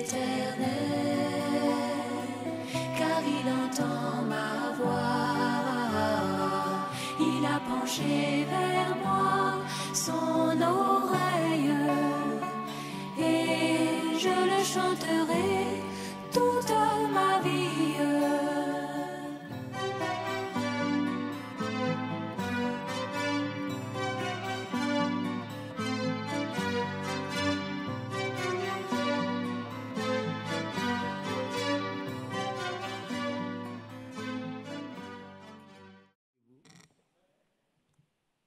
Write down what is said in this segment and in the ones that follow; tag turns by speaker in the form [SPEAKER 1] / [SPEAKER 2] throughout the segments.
[SPEAKER 1] l'Éternel, car il entend ma voix. Il a penché vers moi son oreille, et je le chanterai toute ma vie.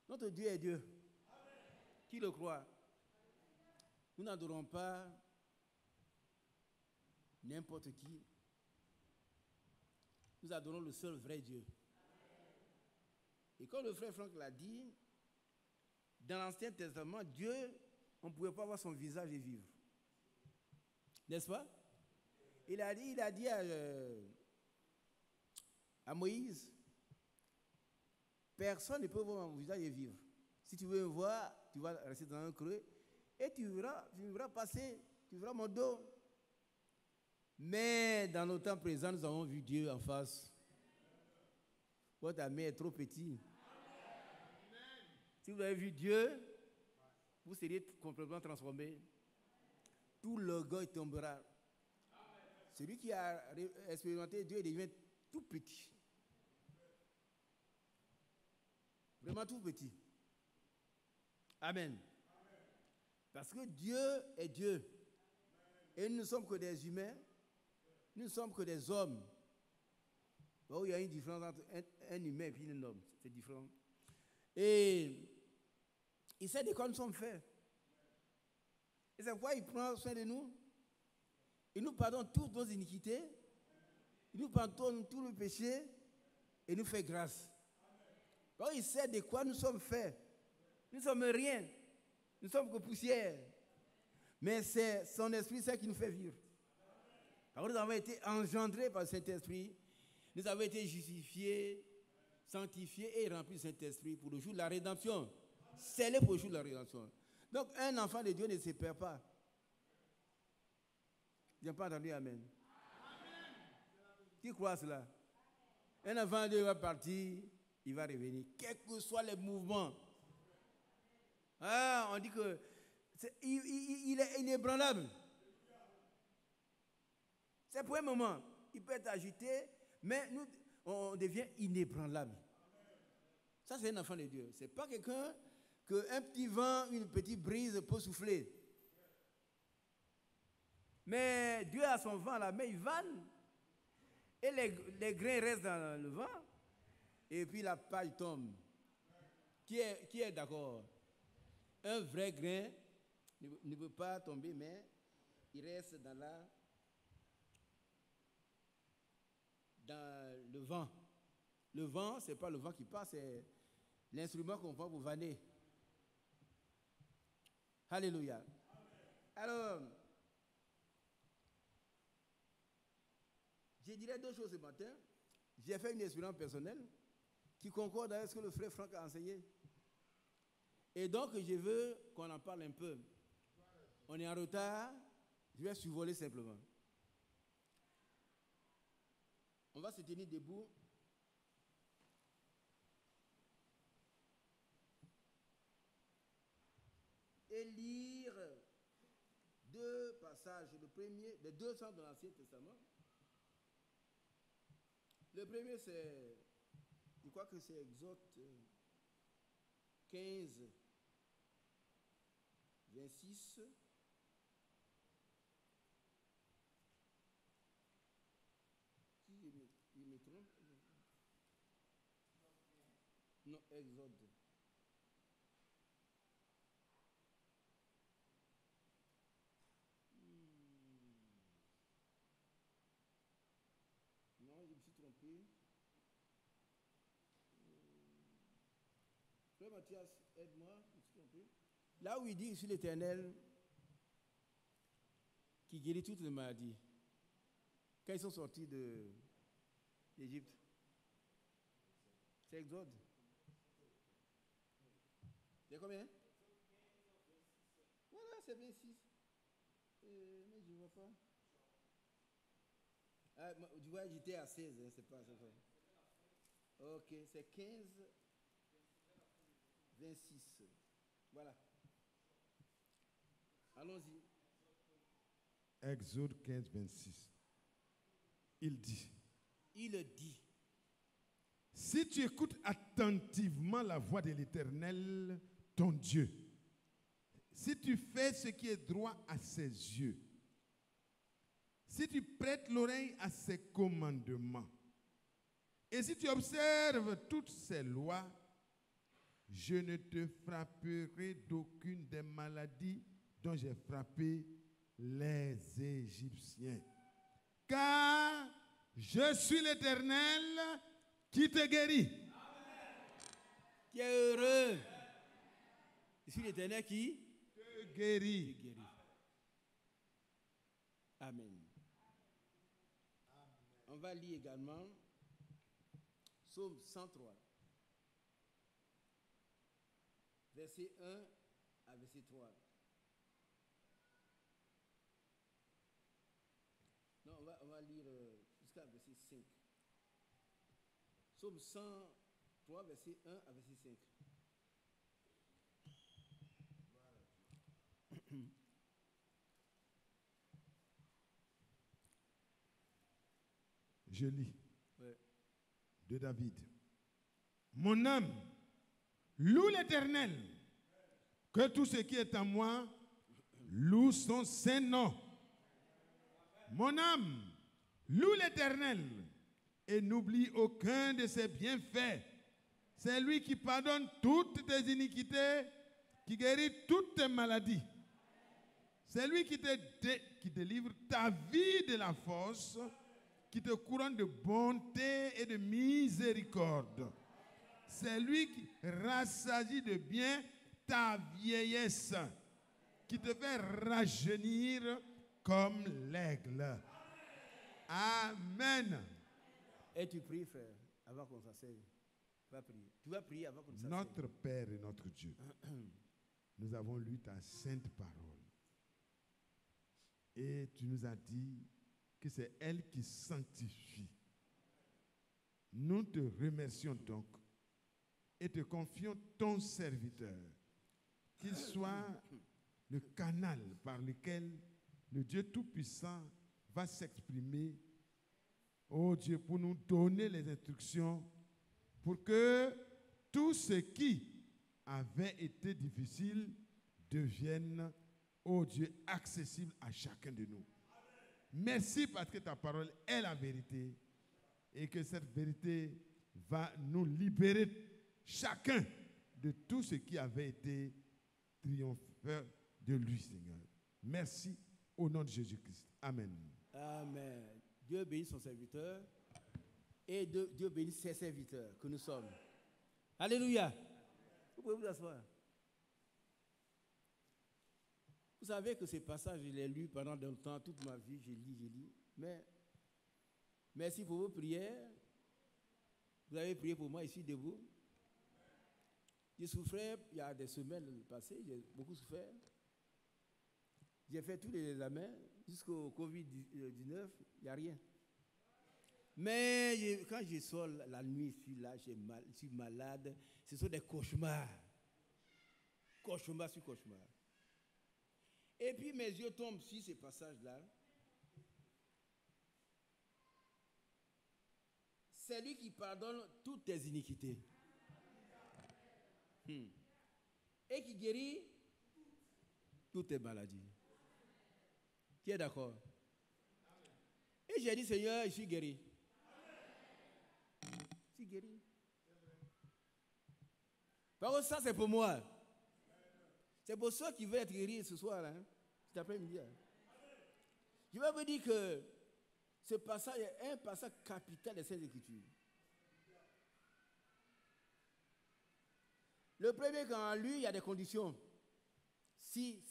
[SPEAKER 2] Notre Dieu est Dieu. Qui le croit? Nous n'adorons pas n'importe qui. Nous adorons le seul vrai Dieu. Et comme le frère Franck l'a dit, dans l'Ancien Testament, Dieu, on ne pouvait pas voir son visage et vivre. N'est-ce pas? Il a dit à Moïse, personne ne peut voir mon visage et vivre. Si tu veux me voir, tu vas rester dans un creux et tu verras passer, tu verras mon dos. Mais dans nos temps présents, nous avons vu Dieu en face. Votre ami est trop petit. Si vous avez vu Dieu, vous seriez complètement transformé. Tout l'orgueil tombera. Celui qui a expérimenté Dieu devient tout petit. Vraiment tout petit. Amen. Parce que Dieu est Dieu. Et nous ne sommes que des humains. Nous ne sommes que des hommes. Bon, il y a une différence entre un humain et puis un homme. C'est différent. Et il sait de quoi nous sommes faits. Et c'est pourquoi il prend soin de nous. Il nous pardonne toutes nos iniquités. Il nous pardonne tout le péché. Et nous fait grâce. Donc il sait de quoi nous sommes faits. Nous ne sommes rien. Nous ne sommes que poussière. Mais c'est son esprit, c'est qui nous fait vivre. Alors nous avons été engendrés par le Saint-Esprit. Nous avons été justifiés, sanctifiés et remplis du Saint-Esprit pour le jour de la rédemption. Scellés pour le jour de la rédemption. Donc un enfant de Dieu ne se perd pas. Je n'ai pas entendu Amen. Qui croit cela? Un enfant de Dieu va partir, il va revenir. Quels que soient les mouvements. Ah, on dit que il est inébranlable. C'est pour un moment. Il peut être agité, mais nous, on devient inébranlable. Ça, c'est un enfant de Dieu. Ce n'est pas quelqu'un qu'un petit vent, une petite brise peut souffler. Mais Dieu a son vent là, mais il vanne. Et les grains restent dans le vent. Et puis la paille tombe. Qui est d'accord? Un vrai grain ne peut pas tomber, mais il reste dans le vent. Le vent, ce n'est pas le vent qui passe, c'est l'instrument qu'on prend pour vanner. Alléluia. Alors, je dirais deux choses ce matin. J'ai fait une expérience personnelle qui concorde avec ce que le frère Franck a enseigné. Et donc, je veux qu'on en parle un peu. On est en retard, je vais survoler simplement. On va se tenir debout. Et lire deux passages. Le premier, les deux sont dans l'Ancien Testament. Le premier, c'est, je crois que c'est Exode 15, 26. Il me trompe? Non, Exode. Non, je me suis trompé. Frère Mathias, aide-moi, je me suis trompé. Là où il dit, je suis l'Éternel qui guérit toutes les maladies. Quand ils sont sortis d'Égypte. C'est Exode. C'est combien? Voilà, c'est 26. Mais je ne vois pas. Ah, tu vois, j'étais à 16, hein, c'est pas ça. Ok, c'est 15, 26. Voilà. Allons-y.
[SPEAKER 3] Exode 15, 26. Il dit,
[SPEAKER 2] Il dit,
[SPEAKER 3] si tu écoutes attentivement la voix de l'Éternel, ton Dieu, si tu fais ce qui est droit à ses yeux, si tu prêtes l'oreille à ses commandements, et si tu observes toutes ses lois, je ne te frapperai d'aucune des maladies dont j'ai frappé les Égyptiens. Car je suis l'Éternel qui te guérit.
[SPEAKER 2] qui est heureux. Je suis l'Éternel qui
[SPEAKER 3] Te guérit.
[SPEAKER 2] te guérit. Amen. On va lire également Psaume 103, verset 1 à verset 3. Non, on va lire jusqu'à verset 5. Psaume 103, verset 1 à verset 5.
[SPEAKER 3] Je lis
[SPEAKER 2] Ouais.
[SPEAKER 3] de David. Mon âme, loue l'Éternel, que tout ce qui est en moi loue son saint nom. Mon âme, loue l'Éternel et n'oublie aucun de ses bienfaits. C'est lui qui pardonne toutes tes iniquités, qui guérit toutes tes maladies. C'est lui qui délivre ta vie de la force, qui te couronne de bonté et de miséricorde. C'est lui qui rassasie de bien ta vieillesse, qui te fait rajeunir comme l'aigle. Amen.
[SPEAKER 2] Et tu pries, frère, avant qu'on s'asseye. Tu vas prier. Tu vas prier avant qu'on s'asseye.
[SPEAKER 3] Notre Père et notre Dieu, nous avons lu ta sainte parole. Et tu nous as dit que c'est elle qui sanctifie. Nous te remercions donc et te confions ton serviteur, qu'il soit le canal par lequel le Dieu Tout-Puissant va s'exprimer, oh Dieu, pour nous donner les instructions, pour que tout ce qui avait été difficile devienne, oh Dieu, accessible à chacun de nous. Merci parce que ta parole est la vérité et que cette vérité va nous libérer chacun de tout ce qui avait été triompheur de lui, Seigneur. Merci au nom de Jésus-Christ. Amen.
[SPEAKER 2] Amen. Dieu bénit son serviteur et Dieu bénit ses serviteurs que nous sommes. Alléluia. Vous pouvez vous asseoir. Vous savez que ces passages, je les ai lus pendant longtemps, toute ma vie, je lis. Mais merci pour vos prières. Vous avez prié pour moi ici debout. J'ai souffert, il y a des semaines passées, j'ai beaucoup souffert. J'ai fait tous les examens jusqu'au Covid-19, il n'y a rien. Mais quand je sors la nuit, je suis là, je suis malade. Ce sont des cauchemars. Cauchemars sur cauchemars. Et puis mes yeux tombent sur ces passages-là. C'est lui qui pardonne toutes tes iniquités. Et qui guérit toutes tes maladies. Qui est d'accord? Et j'ai dit, Seigneur, je suis guéri. Je suis guéri. Parce que ça, c'est pour moi. C'est pour ceux qui veulent être guéris ce soir, hein, cet après-midi. Hein. Je vais vous dire que ce passage est un passage capital des Saintes Écritures. Le premier, quand on lui, il y a des conditions. Si.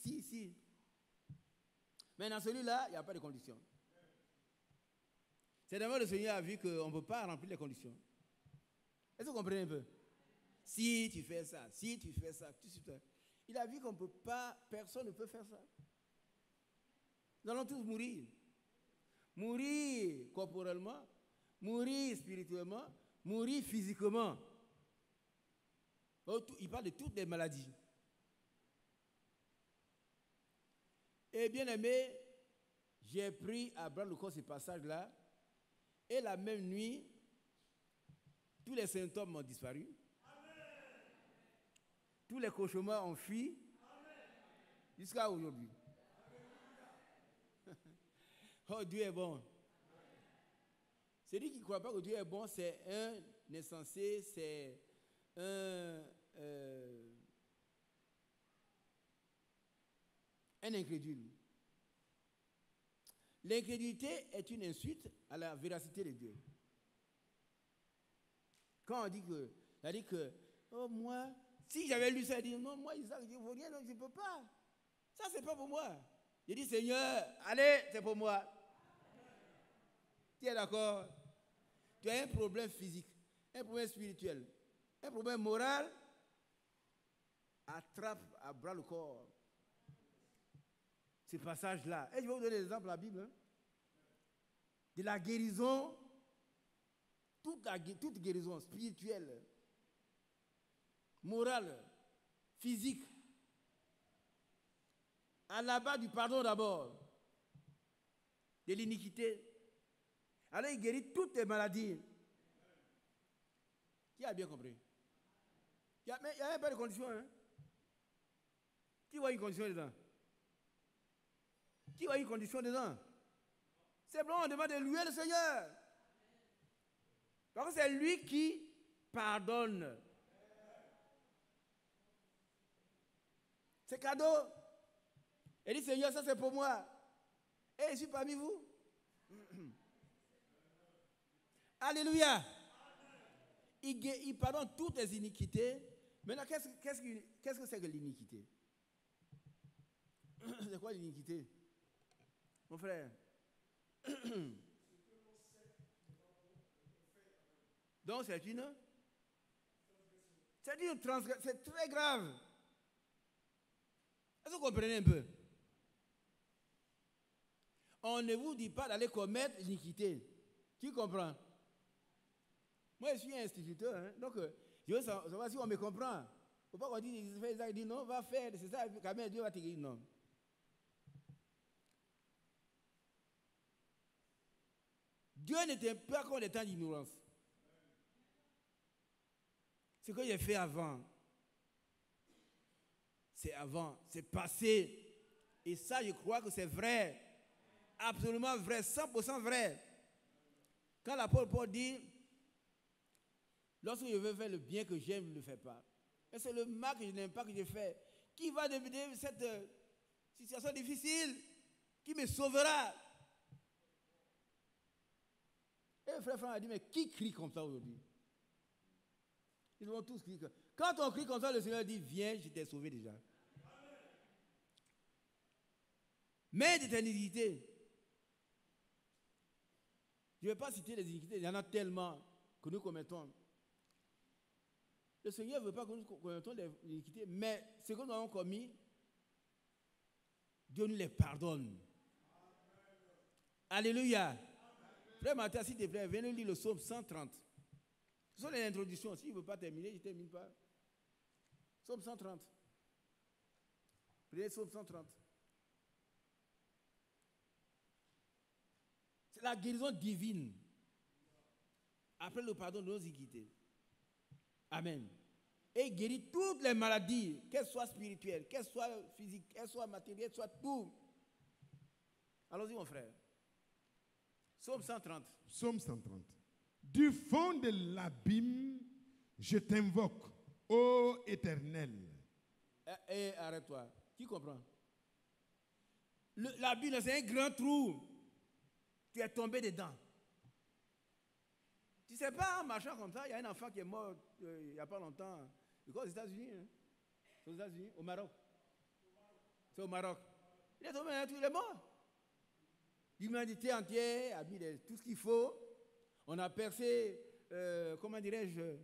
[SPEAKER 2] Mais dans celui-là, il n'y a pas de conditions. C'est d'abord le Seigneur a vu qu'on ne peut pas remplir les conditions. Est-ce que vous comprenez un peu? Si tu fais ça, il a vu qu'on ne peut pas, personne ne peut faire ça. Nous allons tous mourir. mourir corporellement, mourir spirituellement, mourir physiquement. Il parle de toutes les maladies. Et bien aimé, j'ai pris à bras le corps ce passage-là, et la même nuit, tous les symptômes ont disparu. Tous les cauchemars ont fui jusqu'à aujourd'hui. Oh, Dieu est bon. Celui qui ne croit pas que Dieu est bon, c'est un insensé, c'est un incrédule. L'incrédulité est une insulte à la véracité de Dieu. Quand on dit que oh, moi, si j'avais lu ça, il dit non, moi, Isaac, je ne veux rien, non, je ne peux pas. Ça, c'est pas pour moi. Je dis, Seigneur, allez, c'est pour moi. Tu es d'accord? Tu as un problème physique, un problème spirituel, un problème moral. Attrape à bras le corps ce passage-là. Et je vais vous donner l'exemple de la Bible. Hein, de la guérison, toute guérison spirituelle, morale, physique. À la base du pardon d'abord, de l'iniquité. Alors il guérit toutes les maladies. Qui a bien compris? Il n'y a même pas de condition. Hein? Qui voit une condition dedans? Qui voit une condition dedans? Simplement on demande de louer le Seigneur. Parce que c'est lui qui pardonne. C'est cadeau. Il dit, Seigneur, ça c'est pour moi. Et je suis parmi vous. Alléluia. Il pardonne toutes les iniquités. Maintenant, qu'est-ce que c'est que l'iniquité? C'est quoi l'iniquité? Mon frère. Donc c'est une transgression. C'est très grave. Est-ce que vous comprenez un peu? On ne vous dit pas d'aller commettre l'iniquité. Qui comprend? Moi, je suis instituteur, hein, donc je veux savoir si on me comprend. Il ne faut pas qu'on dise non, va faire, c'est ça, quand même, Dieu va te guérir. Non. Dieu n'était pas comme les temps d'ignorance. Ce que j'ai fait avant, c'est passé. Et ça, je crois que c'est vrai. Absolument vrai, 100% vrai. Quand l'apôtre Paul dit, lorsque je veux faire le bien que j'aime, je ne le fais pas. Et c'est le mal que je n'aime pas que je fais. Qui va devenir cette situation difficile? Qui me sauvera? Et le frère Franck a dit, mais qui crie comme ça aujourd'hui? Ils vont tous crier. Quand on crie comme ça, le Seigneur dit, viens, je t'ai sauvé déjà. Mais d'éternité. Je ne vais pas citer les iniquités, il y en a tellement que nous commettons. Le Seigneur ne veut pas que nous commettons les iniquités, mais ce que nous avons commis, Dieu nous les pardonne. Amen. Alléluia. Amen. Frère Mathieu, s'il te plaît, viens nous lire le psaume 130. Ce sont les introductions. S'il ne veut pas terminer, je ne termine pas. Psaume 130. Prenez le psaume 130. C'est la guérison divine. Après le pardon de nos iniquités. Amen. Et il guérit toutes les maladies, qu'elles soient spirituelles, qu'elles soient physiques, qu'elles soient matérielles, qu'elles soient tout. Allons-y, mon frère. Psaume 130.
[SPEAKER 3] Psaume 130. Du fond de l'abîme, je t'invoque, ô Éternel.
[SPEAKER 2] Et arrête-toi. Qui comprend? L'abîme, c'est un grand trou. Tu es tombé dedans. Tu ne sais pas, en marchant comme ça, il y a un enfant qui est mort il n'y a pas longtemps. Aux États-Unis. Hein? Aux États-Unis, au Maroc. C'est au Maroc. Il est tombé, il est mort. L'humanité entière a mis tout ce qu'il faut. On a percé, comment dirais-je,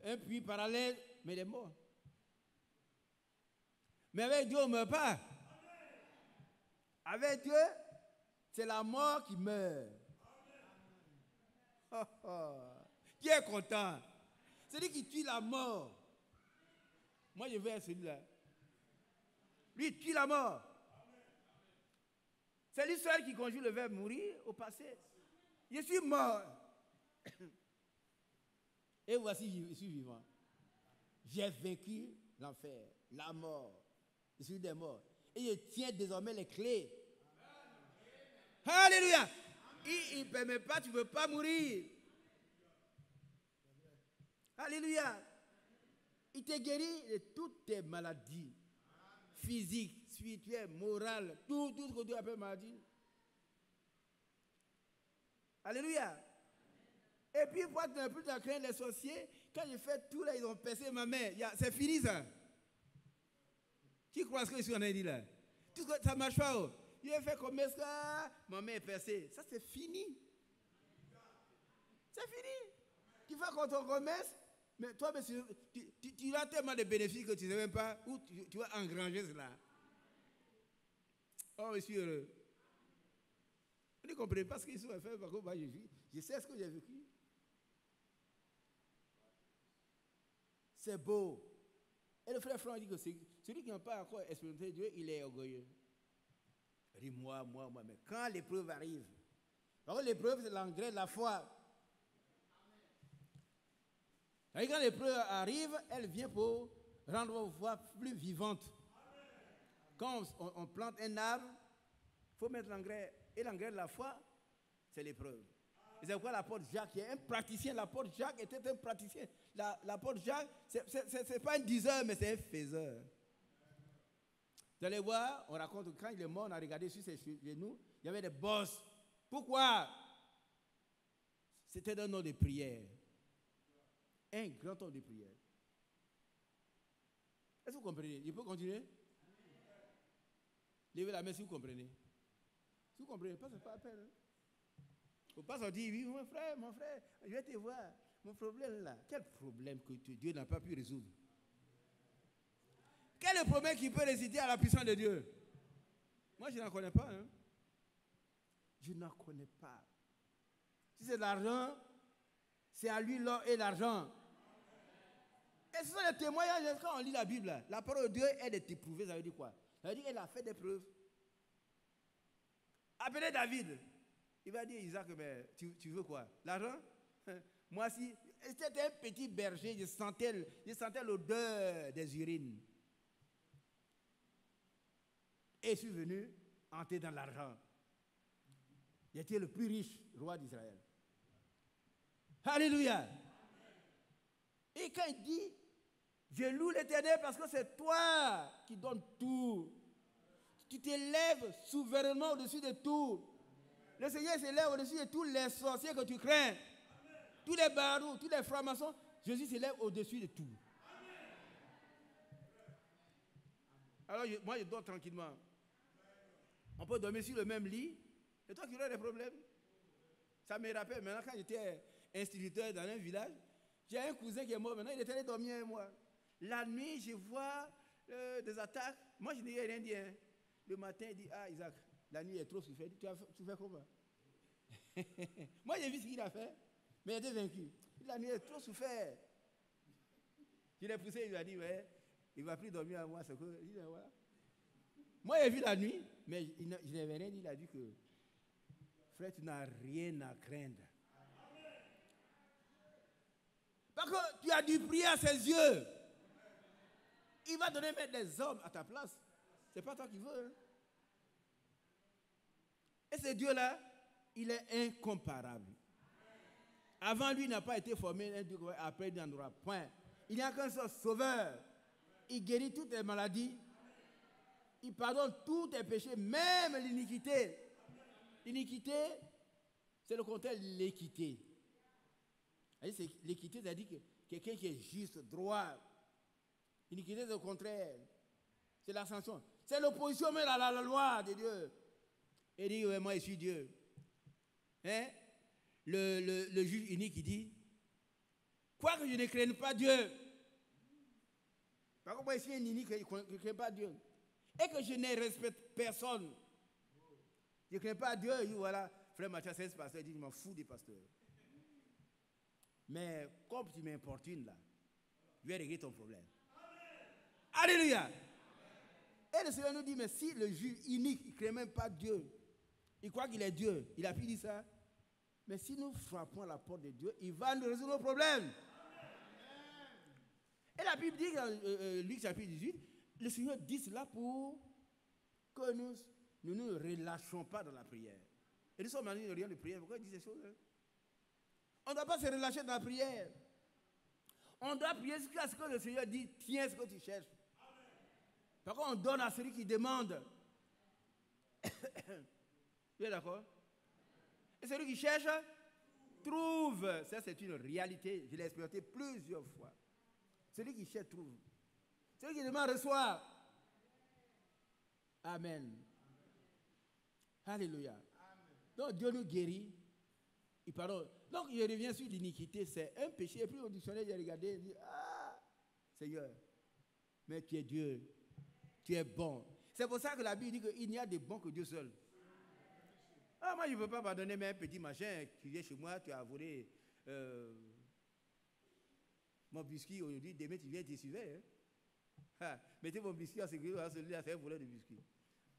[SPEAKER 2] un puits parallèle, mais il est mort. Mais avec Dieu, on ne meurt pas. Avec Dieu, C'est la mort qui meurt. Oh, oh. Qui est content? Celui qui tue la mort. Moi, je veux être celui-là. Lui, il tue la mort. C'est lui seul qui conjugue le verbe mourir au passé. Je suis mort. Et voici, je suis vivant. J'ai vaincu l'enfer, la mort. Je suis des morts. Et je tiens désormais les clés. Alléluia. Il ne permet pas, tu ne veux pas mourir. Alléluia. Il te guérit de toutes tes maladies. Physiques, spirituelles, morales, tout ce que tu appelles maladie. Alléluia. Et puis, pour ne plus craindre les sorciers, quand j'ai fait tout là, ils ont percé ma main. C'est fini ça. Qui croit ce que je suis en train de dire là? Tout ça ne marche pas. Oh. Il a fait comme ça, ma main est percée. Ça, c'est fini. C'est fini. Tu fais quand on commence, mais toi, tu as tellement de bénéfices que tu ne sais même pas où tu vas engranger cela. Oh, je suis heureux. Vous ne comprenez pas ce qu'ils sont fait parce que moi, je sais ce que j'ai vécu. C'est beau. Et le frère Franck dit que celui qui n'a pas encore expérimenté Dieu, il est orgueilleux. Il dit moi, mais quand l'épreuve arrive, parce que l'épreuve, c'est l'engrais de la foi. Et quand l'épreuve arrive, elle vient pour rendre vos voix plus vivantes. Quand on plante un arbre, il faut mettre l'engrais. Et l'engrais de la foi, c'est l'épreuve. Et c'est pourquoi l'apôtre Jacques, qui est un praticien, l'apôtre Jacques était un praticien. L'apôtre Jacques, ce n'est pas un diseur, mais c'est un faiseur. Vous allez voir, on raconte que quand il est mort, on a regardé sur ses genoux, il y avait des bosses. Pourquoi? C'était un homme de prière. Un grand homme de prière. Est-ce que vous comprenez? Je peux continuer? Levez la main si vous comprenez. Si vous comprenez pas, ce n'est pas la peine. Hein? Il ne faut pas se dire, oui, mon frère, je vais te voir. Mon problème là, quel problème que Dieu n'a pas pu résoudre? Quel est le problème qui peut résister à la puissance de Dieu? Moi, je n'en connais pas. Hein? Je n'en connais pas. Si c'est de l'argent, c'est à lui l'or et l'argent. Et ce sont les témoignages. Quand on lit la Bible, là, la parole de Dieu est éprouvée. Ça veut dire quoi? Ça veut dire qu'elle a fait des preuves. Appelez David. Il va dire, Isaac, mais tu veux quoi? L'argent? Moi, si c'était un petit berger, je sentais l'odeur des urines. Et je suis venu entrer dans l'argent. J'étais le plus riche roi d'Israël. Alléluia. Et quand il dit, je loue l'Éternel parce que c'est toi qui donnes tout. Tu t'élèves souverainement au-dessus de tout. Le Seigneur s'élève au-dessus de tous les sorciers que tu crains. Tous les barous, tous les francs-maçons, Jésus s'élève au-dessus de tout. Alors moi je dors tranquillement. On peut dormir sur le même lit. Et toi qui aurais des problèmes. Ça me rappelle maintenant quand j'étais instituteur dans un village. J'ai un cousin qui est mort maintenant, il était allé dormir avec moi. La nuit, je vois des attaques. Moi je n'ai rien dit. Hein. Le matin, il dit, ah Isaac, la nuit est trop souffert. Tu fais comment? Moi j'ai vu ce qu'il a fait. Mais il était vaincu. La nuit est trop souffert. Je l'ai poussé, il lui a dit, ouais, il ne va plus dormir à moi. Il dit, voilà. Moi, j'ai vu la nuit, mais je n'avais rien dit. Il a dit que, frère, tu n'as rien à craindre. Parce que tu as dû prier à ses yeux. Il va donner mettre des hommes à ta place. Ce n'est pas toi qui veux. Hein? Et ce Dieu-là, il est incomparable. Avant lui, il n'a pas été formé, après il n'en aura point. Il n'y a qu'un seul sauveur. Il guérit toutes les maladies. Il pardonne tous tes péchés, même l'iniquité. L'iniquité, c'est le contraire de l'équité. L'équité, c'est-à-dire que quelqu'un qui est juste, droit. L'iniquité, c'est le contraire. C'est l'ascension. C'est l'opposition même à la loi de Dieu. Il dit, ouais, moi je suis Dieu. Hein? Le juge unique, il dit, quoi que je ne craigne pas Dieu, par contre, moi, je suis un unique, je ne crains pas Dieu, et que je ne respecte personne, Je ne crains pas Dieu. Il dit, voilà, frère Mathias, c'est pasteur. Il dit, je m'en fous des pasteurs. Mais comme tu m'importunes là, je vais régler ton problème. Alléluia. Et le Seigneur nous dit, mais si le juge unique, il ne crée même pas Dieu, il croit qu'il est Dieu, il a pu dire ça. Mais si nous frappons à la porte de Dieu, il va nous résoudre nos problèmes. Et la Bible dit dans Luc chapitre 18, le Seigneur dit cela pour que nous ne nous relâchons pas dans la prière. Et nous sommes en une réunion de prière. Pourquoi il dit ces choses? On ne doit pas se relâcher dans la prière. On doit prier jusqu'à ce que le Seigneur dise, tiens ce que tu cherches. Par contre, on donne à celui qui demande. Vous êtes d'accord? Et celui qui cherche, trouve. Ça, c'est une réalité. Je l'ai expérimenté plusieurs fois. Celui qui cherche, trouve. Celui qui demande, reçoit. Amen. Alléluia. Donc, Dieu nous guérit. Il pardonne. Donc, il revient sur l'iniquité. C'est un péché. Et puis, au dictionnaire, il a regardé. Il dit, ah, Seigneur, mais tu es Dieu. Tu es bon. C'est pour ça que la Bible dit qu'il n'y a de bon que Dieu seul. Ah, moi, je ne peux pas pardonner mes petits machins qui viennent chez moi, tu as volé mon biscuit aujourd'hui, demain tu viens et tu suivais. Hein? Ah, mettez mon biscuit en sécurité, celui-là c'est un voleur de biscuit.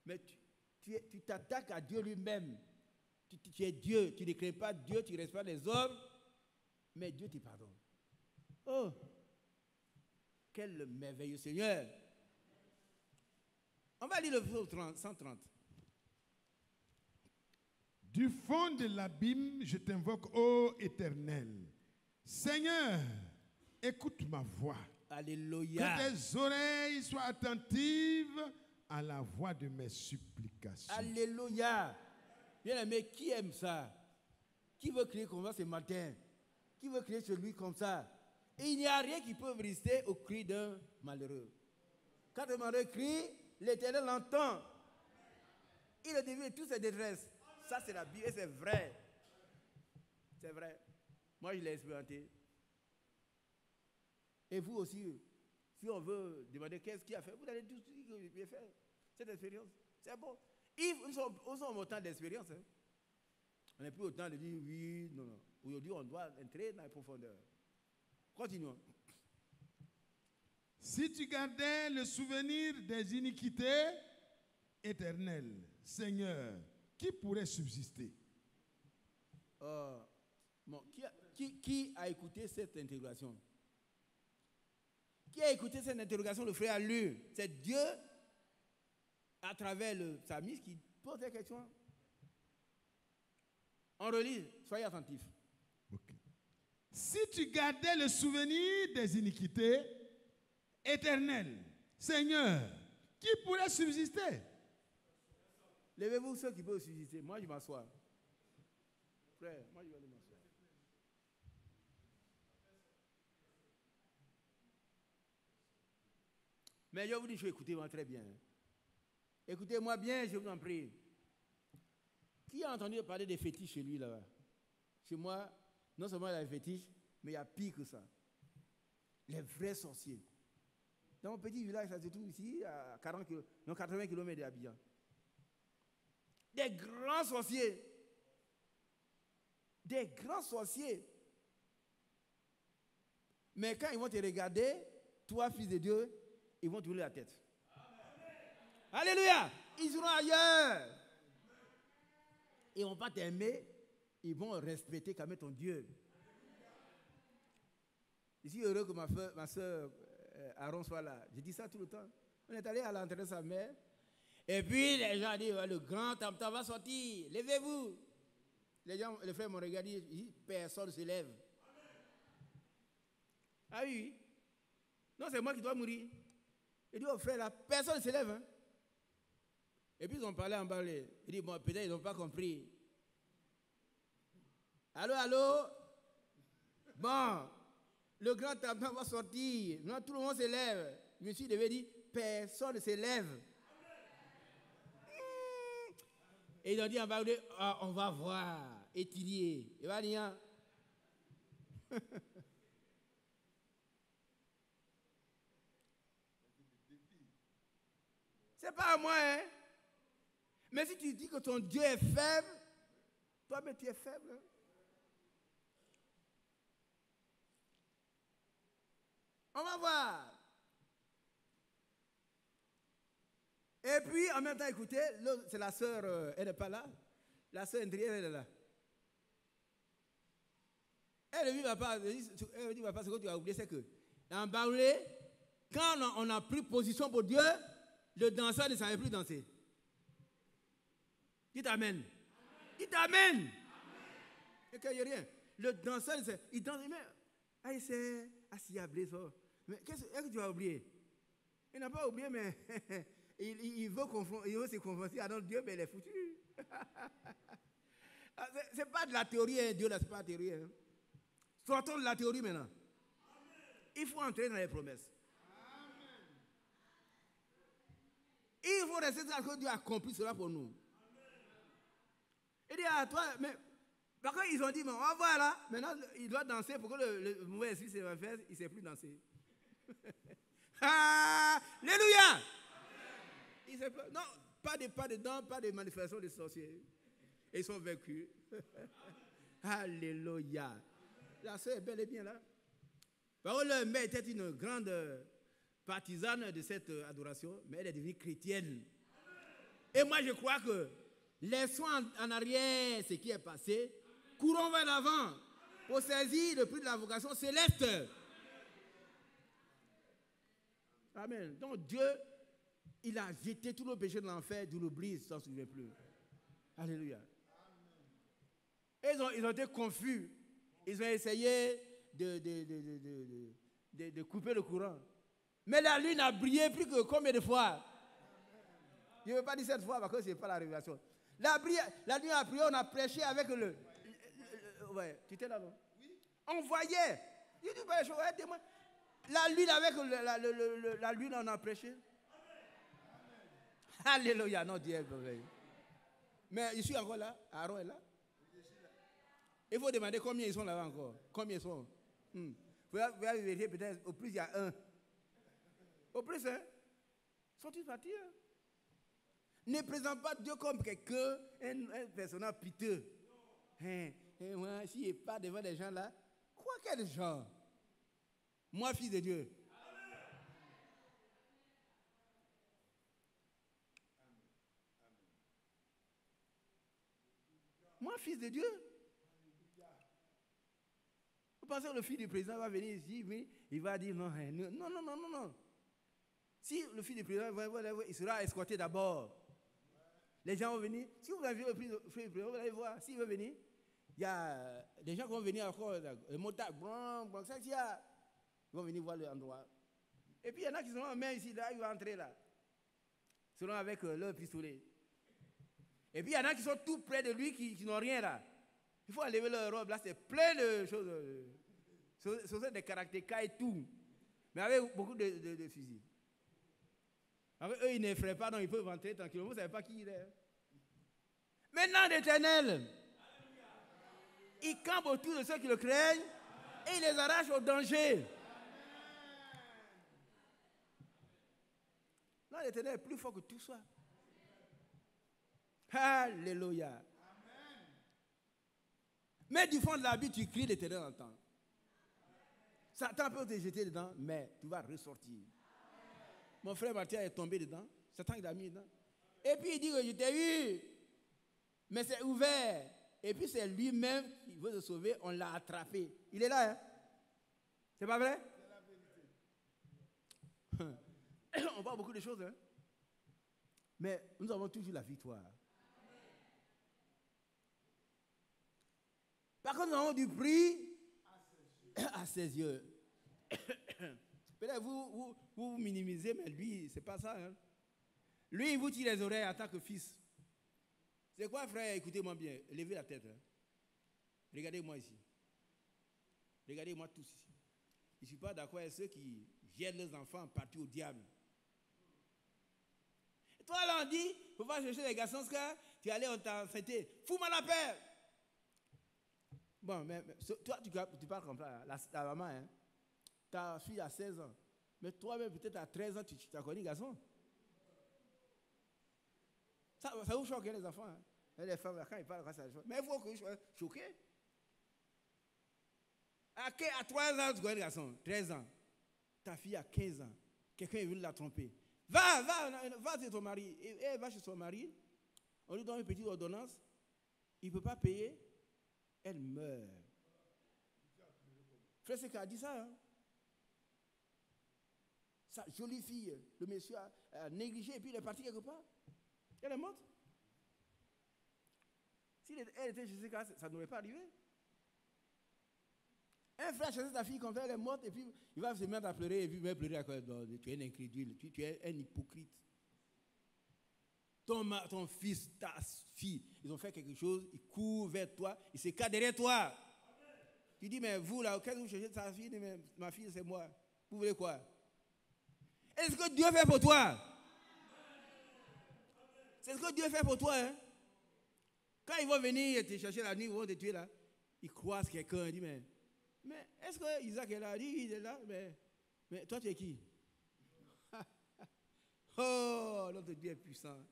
[SPEAKER 2] Mais tu t'attaques à Dieu lui-même. Tu es Dieu, tu ne crains pas Dieu, tu ne restes pas les hommes, mais Dieu te pardonne. Oh, quel merveilleux Seigneur. On va lire le psaume 130.
[SPEAKER 3] Du fond de l'abîme, je t'invoque, ô Éternel. Seigneur, écoute ma voix.
[SPEAKER 2] Alléluia.
[SPEAKER 3] Que tes oreilles soient attentives à la voix de mes supplications.
[SPEAKER 2] Alléluia. Bien aimé, qui aime ça? Qui veut crier comme ça ce matin? Qui veut crier sur lui comme ça? Et il n'y a rien qui peut résister au cri d'un malheureux. Quand un malheureux crie, l'Éternel l'entend. Il le devine toutes ses détresses. Ça, c'est la Bible et c'est vrai. C'est vrai. Moi, je l'ai expérimenté. Et vous aussi, si on veut demander qu'est-ce qu'il a fait, vous allez tout dire que j'ai fait cette expérience. C'est bon. Nous sommes au temps d'expérience. Hein. On n'est plus au temps de dire oui, non, non. Aujourd'hui, on doit entrer dans la profondeur. Continuons.
[SPEAKER 3] Si tu gardais le souvenir des iniquités éternelles, Seigneur, qui pourrait subsister?
[SPEAKER 2] Bon, qui a écouté cette interrogation? Qui a écouté cette interrogation? Le frère a lu. C'est Dieu, à travers le psalmiste, qui pose des questions. On relit, soyez attentifs.
[SPEAKER 3] Okay. Si tu gardais le souvenir des iniquités éternelles, Seigneur, qui pourrait subsister?
[SPEAKER 2] Levez-vous ceux qui peuvent subsister. Moi, je m'assois. Frère, moi, je vais aller m'asseoir. Mais je vous dis, écoutez-moi très bien. Écoutez-moi bien, je vous en prie. Qui a entendu parler des fétiches chez lui, là-bas? Chez moi, non seulement il y a des fétiches, mais il y a pire que ça. Les vrais sorciers. Dans mon petit village, ça se trouve ici, à 80 km d'Abidjan. Des grands sorciers. Des grands sorciers. Mais quand ils vont te regarder, toi, fils de Dieu, ils vont te rouler la tête. Amen. Alléluia. Ils seront ailleurs. Ils ne vont pas t'aimer. Ils vont respecter quand même ton Dieu. Je suis heureux que ma soeur Aaron soit là. Je dis ça tout le temps. On est allé à l'entrée de sa mère. Et puis les gens disent, le grand tam-tam va sortir. Levez-vous. Les frères m'ont regardé. Ils disent, personne ne se lève. Ah oui. Non, c'est moi qui dois mourir. Il dit, oh frère, là, personne ne se lève. Hein? Et puis ils ont parlé en bas. Il dit, bon, peut-être ils n'ont pas compris. Allô, allô? Bon, le grand tam-tam va sortir. Non, tout le monde se lève. Monsieur devait dire, personne ne se lève. Et ils ont dit en bas, on va voir, étudier. Il va dire, c'est pas à moi, hein. Mais si tu dis que ton Dieu est faible, toi-même tu es faible. Hein? On va voir. Et puis, en même temps, écoutez, c'est la sœur, elle n'est pas là. La sœur Indrière, elle est là. Elle dit, papa, ce que tu as oublié, c'est que, en Baoulé, quand on a pris position pour Dieu, le danseur ne savait plus danser. Dites Amen. Dites Amen. Et qu'il n'y a rien. Le danseur, il danse, mais il s'est assis à blé, ça. Mais qu'est-ce que tu as oublié? Il n'a pas oublié, mais il veut se confronter à notre Dieu, mais il est foutu. Ce n'est pas de la théorie, hein, Dieu, là, ce n'est pas la théorie. Hein. Sortons de la théorie maintenant. Il faut entrer dans les promesses. Il faut rester dans ce que Dieu a accompli cela pour nous. Il dit à toi, mais par contre, ils ont dit, mais on va voir là, maintenant, il doit danser pour que le mauvais esprit se manifeste, il ne sait plus danser. Alléluia! Il sait pas, non, pas de manifestation des sorciers. Et ils sont vaincus. Alléluia. La sœur est bel et bien là. Par contre, leur mère était une grande partisane de cette adoration, mais elle est devenue chrétienne. Et moi, je crois que laissons en arrière ce qui est passé, courons vers l'avant pour saisir le prix de la vocation céleste. Amen. Donc Dieu, il a jeté tous nos péchés de l'enfer, Dieu l'oublie, il ne s'en souvient plus. Alléluia. Et ils ont été confus. Ils ont essayé de couper le courant. Mais la lune a brillé plus que combien de fois? Je ne veux pas dire cette fois parce que ce n'est pas la révélation. La lune a brillé, on a prêché avec ouais, tu étais là, non? Oui. On voyait. Je dis pas les choses, témoin. La lune avec la lune, on a prêché. Amen. Alléluia, non, Dieu est merveilleux. Mais je suis encore là, Aaron est là. Il faut demander combien ils sont là-bas encore. Combien ils sont? Vous pouvez vérifier peut-être, au plus il y a un. Au plus, hein? Sont-ils partis? Hein? Ne présente pas Dieu comme quelqu'un, un personnage piteux. Moi, s'il n'est pas devant des gens là, quoi quel genre? Moi, fils de Dieu. Moi, fils de Dieu. Vous pensez que le fils du président va venir ici, oui, il va dire non, non. Si le fils du président il sera escorté d'abord. Les gens vont venir. Si vous avez vu le fils du président, vous allez voir. S'il veut venir, il y a des gens qui vont venir encore, le motard, ils vont venir voir l'endroit. Et puis il y en a qui sont en main ici, là, ils vont entrer là. Selon avec leur pistolet. Et puis il y en a qui sont tout près de lui, qui n'ont rien là. Il faut enlever leur robe, là, c'est plein de choses. Ce sont des caractères et tout. Mais avec beaucoup de fusils. Avec eux, ils n'effraient pas, donc ils peuvent entrer tranquillement. Vous ne savez pas qui il est. Maintenant, l'Éternel, il campe autour de ceux qui le craignent et il les arrache au danger. Non, l'Éternel est plus fort que tout ça. Alléluia. Mais du fond de la vie, tu cries, l'Éternel entend. Satan peut te jeter dedans, mais tu vas ressortir. Mon frère Mathieu est tombé dedans. Satan il a mis dedans. Et puis il dit que je t'ai vu. Mais c'est ouvert. Et puis c'est lui-même qui veut se sauver. On l'a attrapé. Il est là, hein? C'est pas vrai? C'est la vérité. On parle beaucoup de choses, hein? Mais nous avons toujours la victoire. Par contre, nous avons du prix à ses yeux. Peut-être vous minimisez, mais lui, c'est pas ça. Hein? Lui, il vous tire les oreilles en tant que fils. C'est quoi, frère? Écoutez-moi bien. Levez la tête. Hein? Regardez-moi ici. Regardez-moi tous ici. Je ne suis pas d'accord avec ceux qui jettent leurs enfants partis au diable. Et toi, là, on dit, il ne faut pas chercher les garçons, tu es allé, on t'a fêté. Fous-moi la paix. Bon, mais toi, tu parles comme ça, la maman, hein? Ta fille a 16 ans. Mais toi-même, peut-être à 13 ans, tu as connu garçon. Ça vous choque, les enfants. Hein? Les femmes, quand ils parlent, ça choque. Mais il faut que je sois choqué. À 3 ans, tu connais le garçon, 13 ans. Ta fille a 15 ans. Quelqu'un est venu la tromper. Va chez ton mari. Et va chez son mari. On lui donne une petite ordonnance. Il ne peut pas payer. Elle meurt. Frère, c'est qu'elle a dit ça. Hein? Sa jolie fille, le monsieur a négligé et puis il est parti quelque part. Elle est morte. Si elle était chez ses cas, ça n'aurait pas arrivé. Un frère chez sa fille, quand elle est morte, et puis il va se mettre à pleurer, et puis il va pleurer à quoi? Tu es un incrédule, tu es un hypocrite. Ton fils, ta fille, ils ont fait quelque chose, ils courent vers toi, ils se cachent derrière toi. Tu dis, mais vous là, qu'est-ce que vous cherchez de sa fille? Mais ma fille, c'est moi. Vous voulez quoi? Est-ce que Dieu fait pour toi? C'est ce que Dieu fait pour toi. Hein? Quand ils vont venir te chercher la nuit, ils vont te tuer là. Ils croisent quelqu'un, ils disent, mais est-ce que Isaac est là? Il est là, mais toi tu es qui? Oh, notre Dieu est puissant.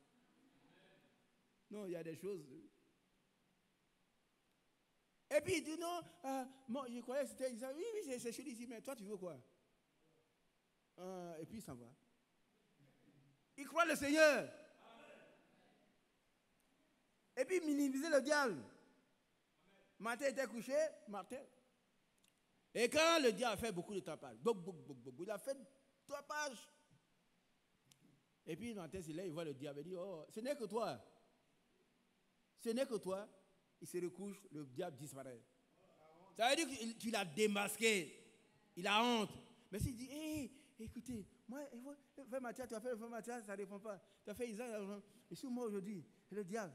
[SPEAKER 2] Non, il y a des choses. Et puis il dit non, moi je croyais que c'était Isaac. Oui, c'est chez lui ici, mais toi tu veux quoi? Et puis il s'en va. Il croit le Seigneur. Et puis minimiser le diable. Martin était couché, Martin. Et quand le diable a fait beaucoup de tapage, il a fait tapage. Et puis Martin s'est là, il voit le diable, il dit, oh, ce n'est que toi. Ce n'est que toi. Il se recouche, le diable disparaît. Ça veut dire que tu l'as démasqué. Il a honte. Mais s'il dit, hé, écoutez, moi, fais Matthias, tu as fait le Matthias, ça ne répond pas. Tu as fait Isaac, et sur moi aujourd'hui, c'est le diable.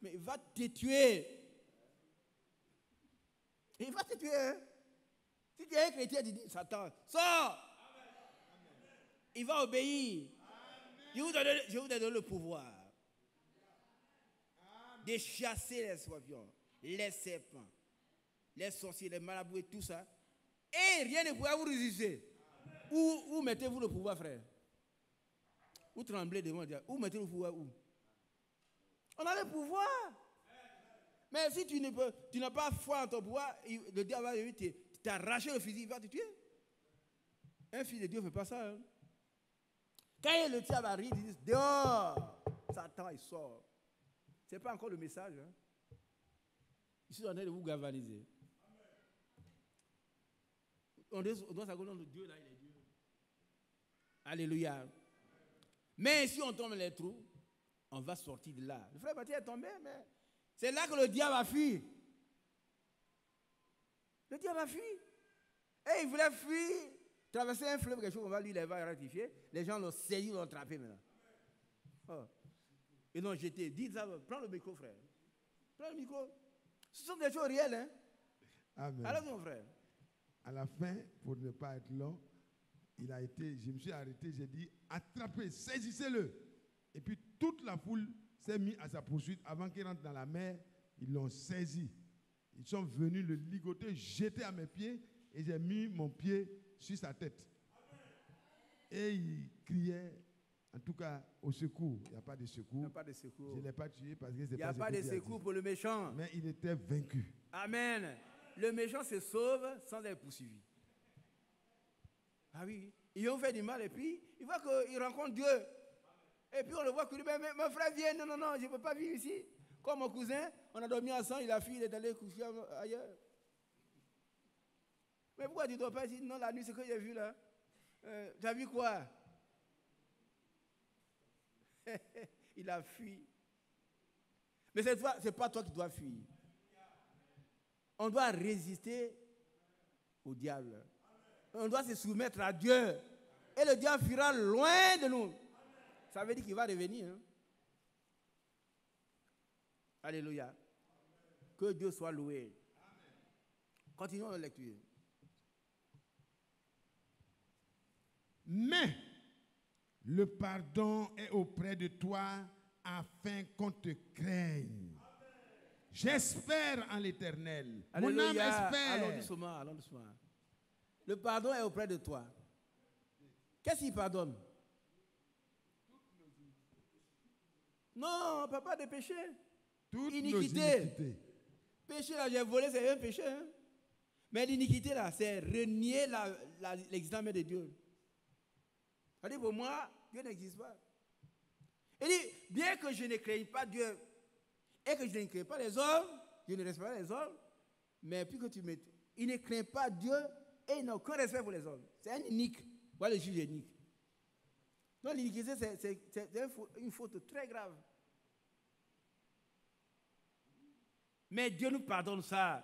[SPEAKER 2] Mais il va te tuer. Il va te tuer. Hein? Si tu es un chrétien, tu dis, Satan, sors. Il va obéir. Je vous donne le pouvoir de chasser les scorpions, les serpents, les sorciers, les marabouts et tout ça. Et rien ne pourra vous résister. Où mettez-vous le pouvoir, frère? Où tremblez devant Dieu? Où mettez-vous le pouvoir? Où? On a le pouvoir. Mais si tu n'as pas foi en ton pouvoir, le diable va venir t'arracher le fusil, il va te tuer. Un fils de Dieu ne fait pas ça. Hein? Quand le diable arrive, il dit dehors. Satan, il sort. Ce n'est pas encore le message. Hein? Je suis en train de vous galvaniser. On doit s'accorder le Dieu là, il est Dieu. Alléluia. Mais si on tombe dans les trous, on va sortir de là. Le frère Mathieu est tombé, mais c'est là que le diable a fui. Le diable a fui. Et il voulait fuir, traverser un fleuve, quelque chose, on va lui, il va ratifier. Les gens l'ont saisi, l'ont attrapé maintenant. Oh. Ils l'ont jeté. Dis ça, prends le micro, frère. Prends le micro. Ce sont des choses réelles, hein.
[SPEAKER 3] Amen.
[SPEAKER 2] Alors, mon frère.
[SPEAKER 3] À la fin, pour ne pas être long, je me suis arrêté, j'ai dit, attrapez, saisissez-le. Et puis toute la foule s'est mise à sa poursuite. Avant qu'il rentre dans la mer, ils l'ont saisi. Ils sont venus le ligoter, jeter à mes pieds, et j'ai mis mon pied sur sa tête. Et il criait, en tout cas, au secours. Il n'y a pas de secours. Il n'y a pas de secours. Je ne l'ai pas tué parce que c'est pas. Il n'y
[SPEAKER 2] a pas de secours pour le méchant.
[SPEAKER 3] Mais il était vaincu.
[SPEAKER 2] Amen. Le méchant se sauve sans être poursuivi. Ah oui. Ils ont fait du mal et puis il voit qu'il rencontre Dieu. Et puis on le voit qu'il dit, mais mon frère vient, non, je ne peux pas vivre ici. Comme mon cousin, on a dormi ensemble, il a fui, il est allé coucher ailleurs. Mais pourquoi tu ne dois pas dire, non, la nuit, c'est ce que j'ai vu là. Tu as vu quoi? Il a fui. Mais cette fois, ce n'est pas toi qui dois fuir. On doit résister au diable. On doit se soumettre à Dieu. Et le diable fuira loin de nous. Ça veut dire qu'il va revenir. Hein? Alléluia. Que Dieu soit loué. Continuons la lecture.
[SPEAKER 3] Mais le pardon est auprès de toi afin qu'on te craigne. J'espère en l'Éternel. Mon âme espère.
[SPEAKER 2] Allons doucement. Le pardon est auprès de toi. Qu'est-ce qu'il pardonne? Non, papa de péché.
[SPEAKER 3] Toutes
[SPEAKER 2] Iniquité.
[SPEAKER 3] nos iniquités.
[SPEAKER 2] Péché, là, j'ai volé, c'est un péché. Hein? Mais l'iniquité, là, c'est renier l'existence même de Dieu. C'est-à-dire, pour moi, Dieu n'existe pas. Il dit, bien que je ne craigne pas Dieu et que je ne craigne pas les hommes, je ne respecte pas les hommes, mais puis que tu me... Il ne craint pas Dieu et il n'a aucun respect pour les hommes. C'est un inique. Voilà le juge inique. Donc l'iniquité, c'est une faute très grave. Mais Dieu nous pardonne ça.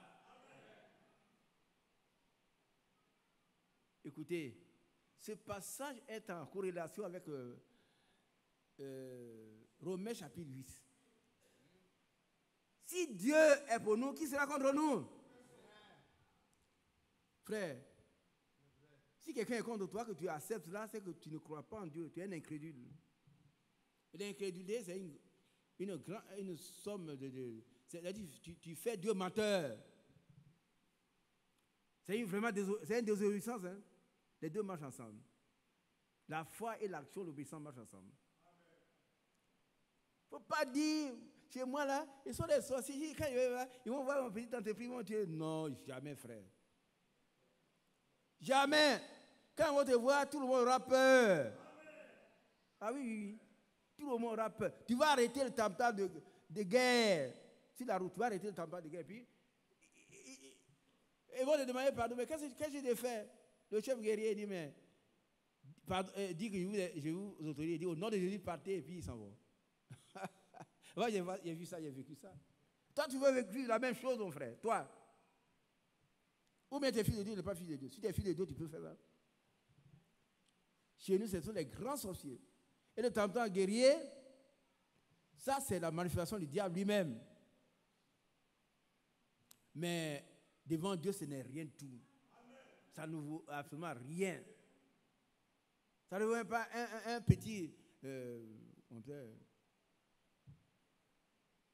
[SPEAKER 2] Écoutez, ce passage est en corrélation avec Romains chapitre 8. Si Dieu est pour nous, qui sera contre nous? Frère, si quelqu'un est contre toi, que tu acceptes cela, c'est que tu ne crois pas en Dieu, tu es un incrédule. Et l'incrédulité, c'est une somme de c'est-à-dire tu fais Dieu menteur. C'est une désobéissance. Hein? Les deux marchent ensemble. La foi et l'action, l'obéissance marchent ensemble. Il ne faut pas dire, chez moi là, ils sont des sorciers. Quand ils vont voir mon petit entreprise, ils vont dire, non, jamais frère. Jamais. Quand ils vont te voir, tout le monde aura peur. Ah oui. Tout le monde aura peur. Tu vas arrêter le tam-tam de guerre. Sur la route, tu vas arrêter le tam-tam de guerre. Puis, ils vont te demander pardon. Mais qu'est-ce que j'ai fait? Le chef guerrier dit, mais, dit que je vous autorise. Il dit, au nom de Jésus, partez, et puis ils s'en vont. Moi, j'ai vu ça, j'ai vécu ça. Toi, tu veux vivre la même chose, mon frère. Toi. Ou bien tu es fils de Dieu, tu n'es pas fils de Dieu. Si tu es fils de Dieu, tu peux faire ça. Chez nous, ce sont les grands sorciers. Et le tam-tam guerrier, ça, c'est la manifestation du diable lui-même. Mais devant Dieu, ce n'est rien du tout. Ça ne vaut absolument rien. Ça ne vaut même pas un petit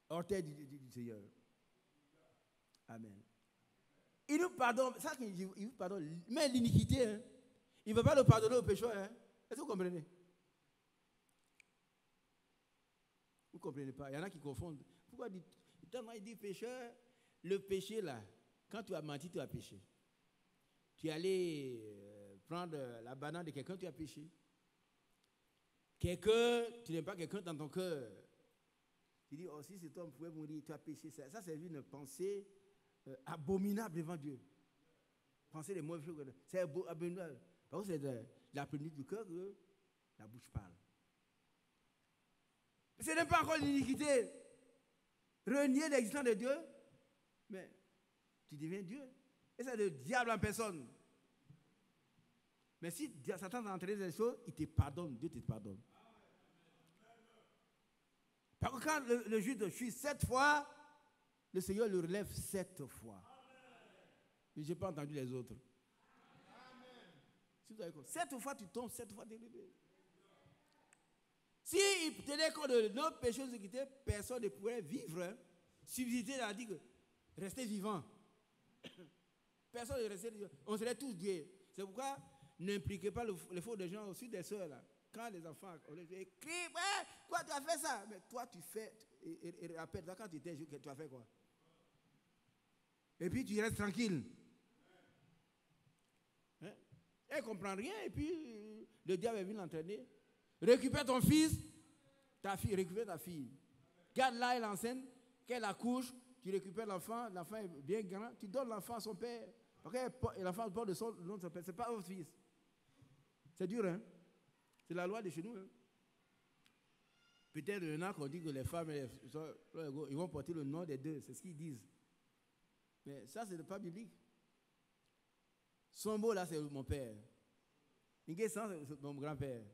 [SPEAKER 2] orteil du Seigneur. Amen. Il nous pardonne, ça qu'il nous pardonne, mais l'iniquité, hein, il ne va pas le pardonner au pécheur. Hein. Est-ce que vous comprenez? Vous ne comprenez pas? Il y en a qui confondent. Pourquoi il dit pécheur? Le péché là, quand tu as menti, tu as péché. Tu es allé prendre la banane de quelqu'un, tu as péché. Quelqu'un, tu n'aimes pas quelqu'un dans ton cœur. Tu dis, oh si cet homme pouvait mourir, tu as péché. Ça c'est une pensée abominable devant Dieu. Penser les mauvaises choses. C'est abominable. Parce que c'est de la plénitude du cœur que la bouche parle. Ce n'est pas encore l'iniquité. Renier l'existence de Dieu, mais tu deviens Dieu. Et c'est le diable en personne. Mais si Satan t'a entraîné dans les choses, il te pardonne, Dieu te pardonne. Parce que quand le juge te suit 7 fois, le Seigneur le relève 7 fois. Mais je n'ai pas entendu les autres. Si 7 fois tu tombes, 7 fois tu es relevé. Si il tenait compte de nos péchés iniquités, personne ne pourrait vivre. Hein. Subsister, a dit que rester vivant. Personne ne restait vivant. On serait tous Dieu. C'est pourquoi n'impliquez pas les faux des gens aussi des sœurs là. Quand les enfants, on les crie, ouais, quoi tu as fait ça? Mais toi tu fais, et rappelle-toi quand tu étais jeune, tu as fait quoi? Et puis tu restes tranquille. Hein? Elle ne comprend rien et puis le diable est venu l'entraîner. Récupère ton fils, ta fille, récupère ta fille. Garde-la, elle enceinte, qu'elle accouche, tu récupères l'enfant est bien grand, tu donnes l'enfant à son père. Parce que l'enfant porte le nom de son père, ce n'est pas votre fils. C'est dur, hein? C'est la loi de chez nous. Hein? Peut-être maintenant qu'on dit que les femmes, ils vont porter le nom des deux, c'est ce qu'ils disent. Mais ça, ce n'est pas biblique. Son mot là, c'est mon père. Ingesan, c'est mon grand-père.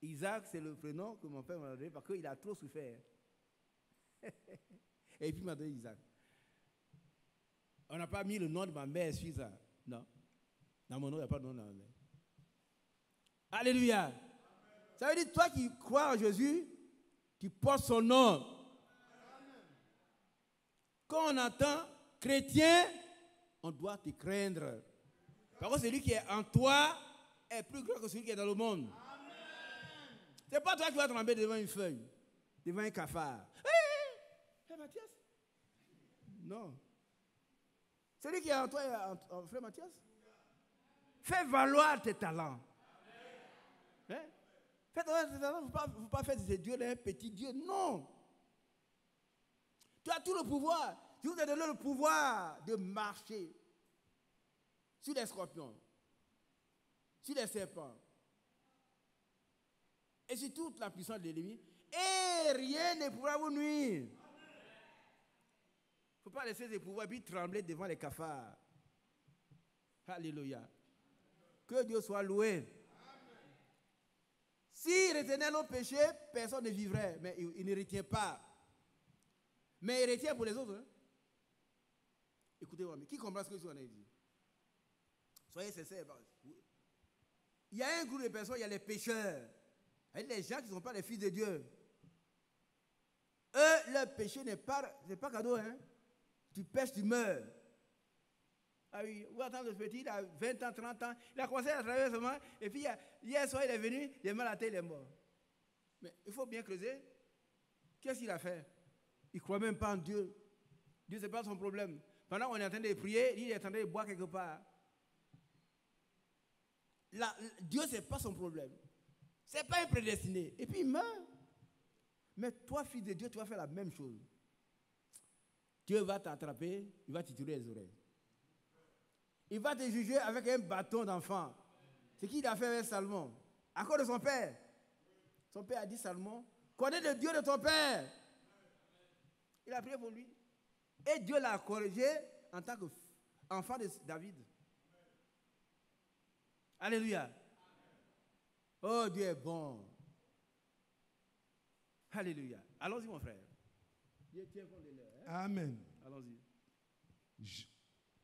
[SPEAKER 2] Isaac, c'est le prénom que mon père m'a donné parce qu'il a trop souffert. Et puis il m'a donné Isaac. On n'a pas mis le nom de ma mère sur ça. Non. Dans mon nom, il n'y a pas de nom dans ma mère. Alléluia. Amen. Ça veut dire, toi qui crois en Jésus, tu portes son nom. Amen. Quand on entend chrétien, on doit te craindre. Parce que celui qui est en toi est plus grand que celui qui est dans le monde. Ce n'est pas toi qui vas trembler devant une feuille, devant un cafard. Hé, Mathias? Non. Celui qui est en toi, frère Mathias? Fais valoir tes talents. Hein? Fais valoir tes talents. Il ne faut pas faire de Dieu un petit Dieu. Non. Tu as tout le pouvoir. Je vous ai donné le pouvoir de marcher sur les scorpions, sur les serpents et sur toute la puissance de l'ennemi. Et rien ne pourra vous nuire. Il ne faut pas laisser ces pouvoirs et puis trembler devant les cafards. Alléluia. Que Dieu soit loué. S'il retenait nos péchés, personne ne vivrait. Mais il ne retient pas. Mais il retient pour les autres. Hein? Écoutez-moi, mais qui comprend ce que je suis en train de dire? Soyez sincères. Il y a un groupe de personnes, il y a les pécheurs. Il y a les gens qui ne sont pas les fils de Dieu. Eux, leur péché n'est pas cadeau. Hein? Tu pêches, tu meurs. Ah oui, vous attendez le petit, il a 20 ans, 30 ans, il a commencé à travailler seulement, et puis hier soir il est venu, il est mal à la tête, il est mort. Mais il faut bien creuser. Qu'est-ce qu'il a fait? Il ne croit même pas en Dieu. Dieu, ce n'est pas son problème. Pendant qu'on est en train de prier, il est en train de boire quelque part. Dieu, ce n'est pas son problème. Ce n'est pas un prédestiné. Et puis il meurt. Mais toi, fils de Dieu, tu vas faire la même chose. Dieu va t'attraper, il va te tirer les oreilles. Il va te juger avec un bâton d'enfant. C'est ce qu'il a fait avec Salomon. À cause de son père. Son père a dit, Salomon, connais le Dieu de ton père. Il a prié pour lui. Et Dieu l'a corrigé en tant qu'enfant de David. Alléluia. Oh, Dieu est bon. Alléluia. Allons-y, mon frère. Dieu tient compte de l'heure. Hein?
[SPEAKER 3] Amen.
[SPEAKER 2] Allons-y.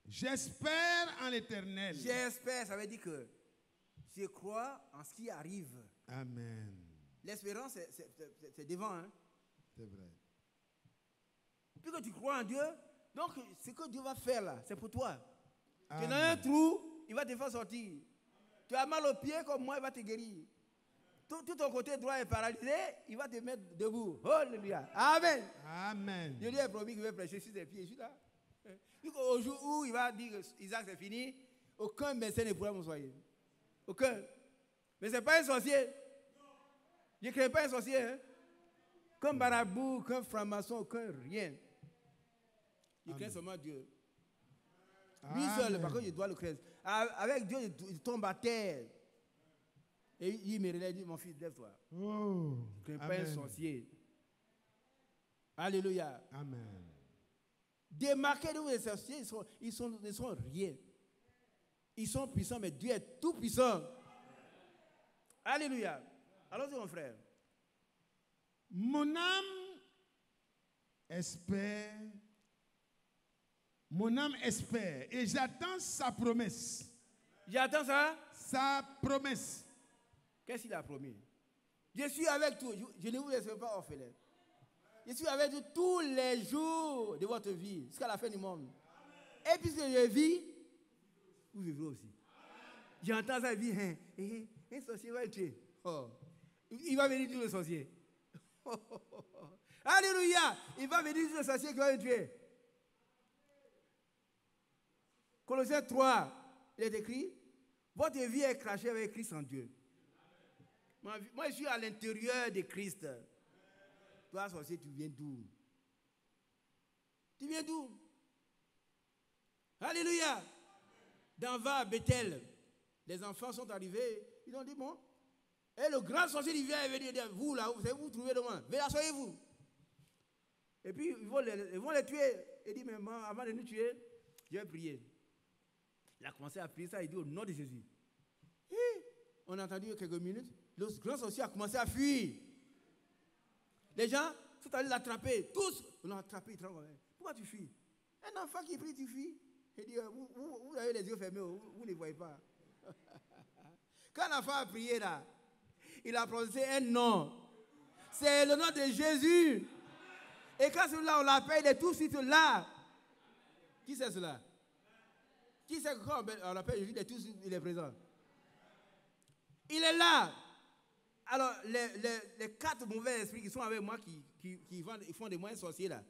[SPEAKER 3] J'espère en l'Éternel.
[SPEAKER 2] J'espère, ça veut dire que je crois en ce qui arrive.
[SPEAKER 3] Amen.
[SPEAKER 2] L'espérance, c'est devant. Hein?
[SPEAKER 3] C'est vrai.
[SPEAKER 2] Puis que tu crois en Dieu, donc ce que Dieu va faire là, c'est pour toi. Tu es dans
[SPEAKER 3] Amen.
[SPEAKER 2] un trou, il va te faire sortir. Tu as mal au pied comme moi, il va te guérir. Tout ton côté droit est paralysé, il va te mettre debout. Alléluia. Amen.
[SPEAKER 3] Amen.
[SPEAKER 2] Dieu lui a promis qu'il va prêcher sur ses pieds. Je suis là. Au jour où il va dire que Isaac c'est fini, aucun médecin ne pourra me soigner. Aucun. Mais ce n'est pas un sorcier. Je ne crée pas un sorcier. Hein? Qu'un marabout, qu'un franc-maçon, aucun rien. Je crains seulement Dieu. Lui seul, par contre, je dois le craindre. Avec Dieu, il tombe à terre. Et il me relève, il dit, mon fils, lève-toi.
[SPEAKER 3] Oh.
[SPEAKER 2] Je ne crains pas un sorcier. Alléluia.
[SPEAKER 3] Amen.
[SPEAKER 2] Démarquez de vous les sorciers, ils sont rien. Ils sont puissants, mais Dieu est tout puissant. Alléluia. Allons-y, mon frère.
[SPEAKER 3] Mon âme espère. Mon âme espère et j'attends sa promesse.
[SPEAKER 2] J'attends ça.
[SPEAKER 3] Sa promesse.
[SPEAKER 2] Qu'est-ce qu'il a promis? Je suis avec vous. Je ne vous laisserai pas orphelin. Je suis avec vous tous les jours de votre vie, jusqu'à la fin du monde. Et puisque je vis, vous vivrez aussi. J'entends ça, il dit, un sorcier va le tuer. Oh. Il va venir dire le sorcier. Alléluia! Il va venir dire le sorcier qui va le tuer. Colossiens 3, il est écrit, votre vie est crachée avec Christ en Dieu. Moi, je suis à l'intérieur de Christ. Toi, sorcier, tu viens d'où? Tu viens d'où? Alléluia! Dans Va, Bethel, les enfants sont arrivés, ils ont dit, bon, et le grand sorcier, il vient et dit, vous là, vous trouvez devant, venez, asseyez-vous. Et puis, ils vont les tuer. Il dit, mais maman, avant de nous tuer, je vais prier. Il a commencé à prier ça, il dit, au nom de Jésus. Et on a entendu quelques minutes, le grand sorcier a commencé à fuir. Les gens sont allés l'attraper, tous. On l'a attrapé, il tremble. Pourquoi tu fuis? Un enfant qui prie, tu fuis. Il dit, vous avez les yeux fermés, vous ne voyez pas. Quand l'enfant a prié là, il a prononcé un nom. C'est le nom de Jésus. Et quand celui-là, on l'appelle, il est tout de suite là. Qui c'est cela? Qui c'est quand on l'appelle Jésus, il est tout de suite, il est présent. Il est là. Alors, les 4 mauvais esprits qui sont avec moi, ils font des moyens sorciers là,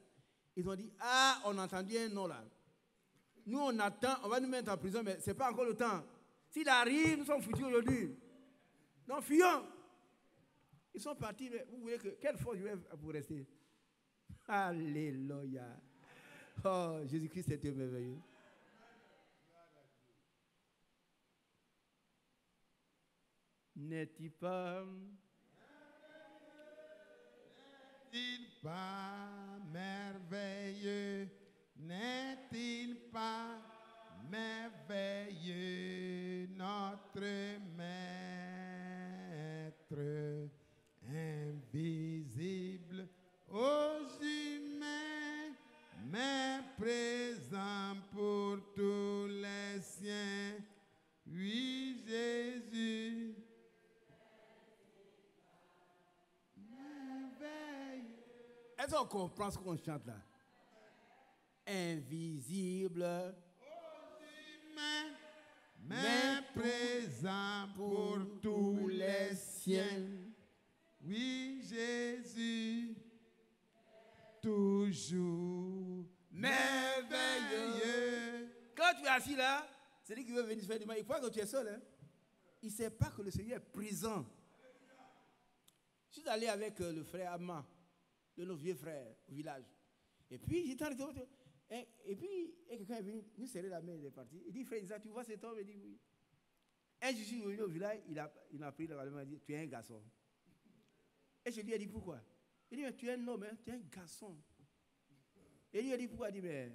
[SPEAKER 2] ils ont dit, ah, on a entendu un nom là. Nous, on attend, on va nous mettre en prison, mais ce n'est pas encore le temps. S'il arrive, nous sommes foutus aujourd'hui. Donc, fuyons. Ils sont partis, mais vous voyez que quelle force je vais pour rester. Alléluia. Oh, Jésus-Christ était merveilleux. N'est-il pas
[SPEAKER 3] merveilleux? N'est-il pas merveilleux, notre Maître invisible aux humains, mais présent pour tous les siens? Oui, Jésus.
[SPEAKER 2] Est-ce qu'on comprend ce qu'on chante là? Invisible,
[SPEAKER 3] mais présent pour tous les siens. Oui, Jésus, toujours merveilleux.
[SPEAKER 2] Quand tu es assis là, celui qui veut venir faire du mal, il croit que tu es seul. Hein? Il ne sait pas que le Seigneur est présent. Je suis allé avec le frère Amma, de nos vieux frères au village. Et puis, j'étais arrêté. Et puis, quelqu'un est venu, nous serrer la main, il est parti. Il dit, frère Isaac, tu vois cet homme? Il dit, oui. Et je suis venu au village, il m'a pris la main, il m'a dit, tu es un garçon. Et je lui ai dit, pourquoi? Il dit, mais tu es un homme, hein, tu es un garçon. Et lui a dit, pourquoi? Il dit, mais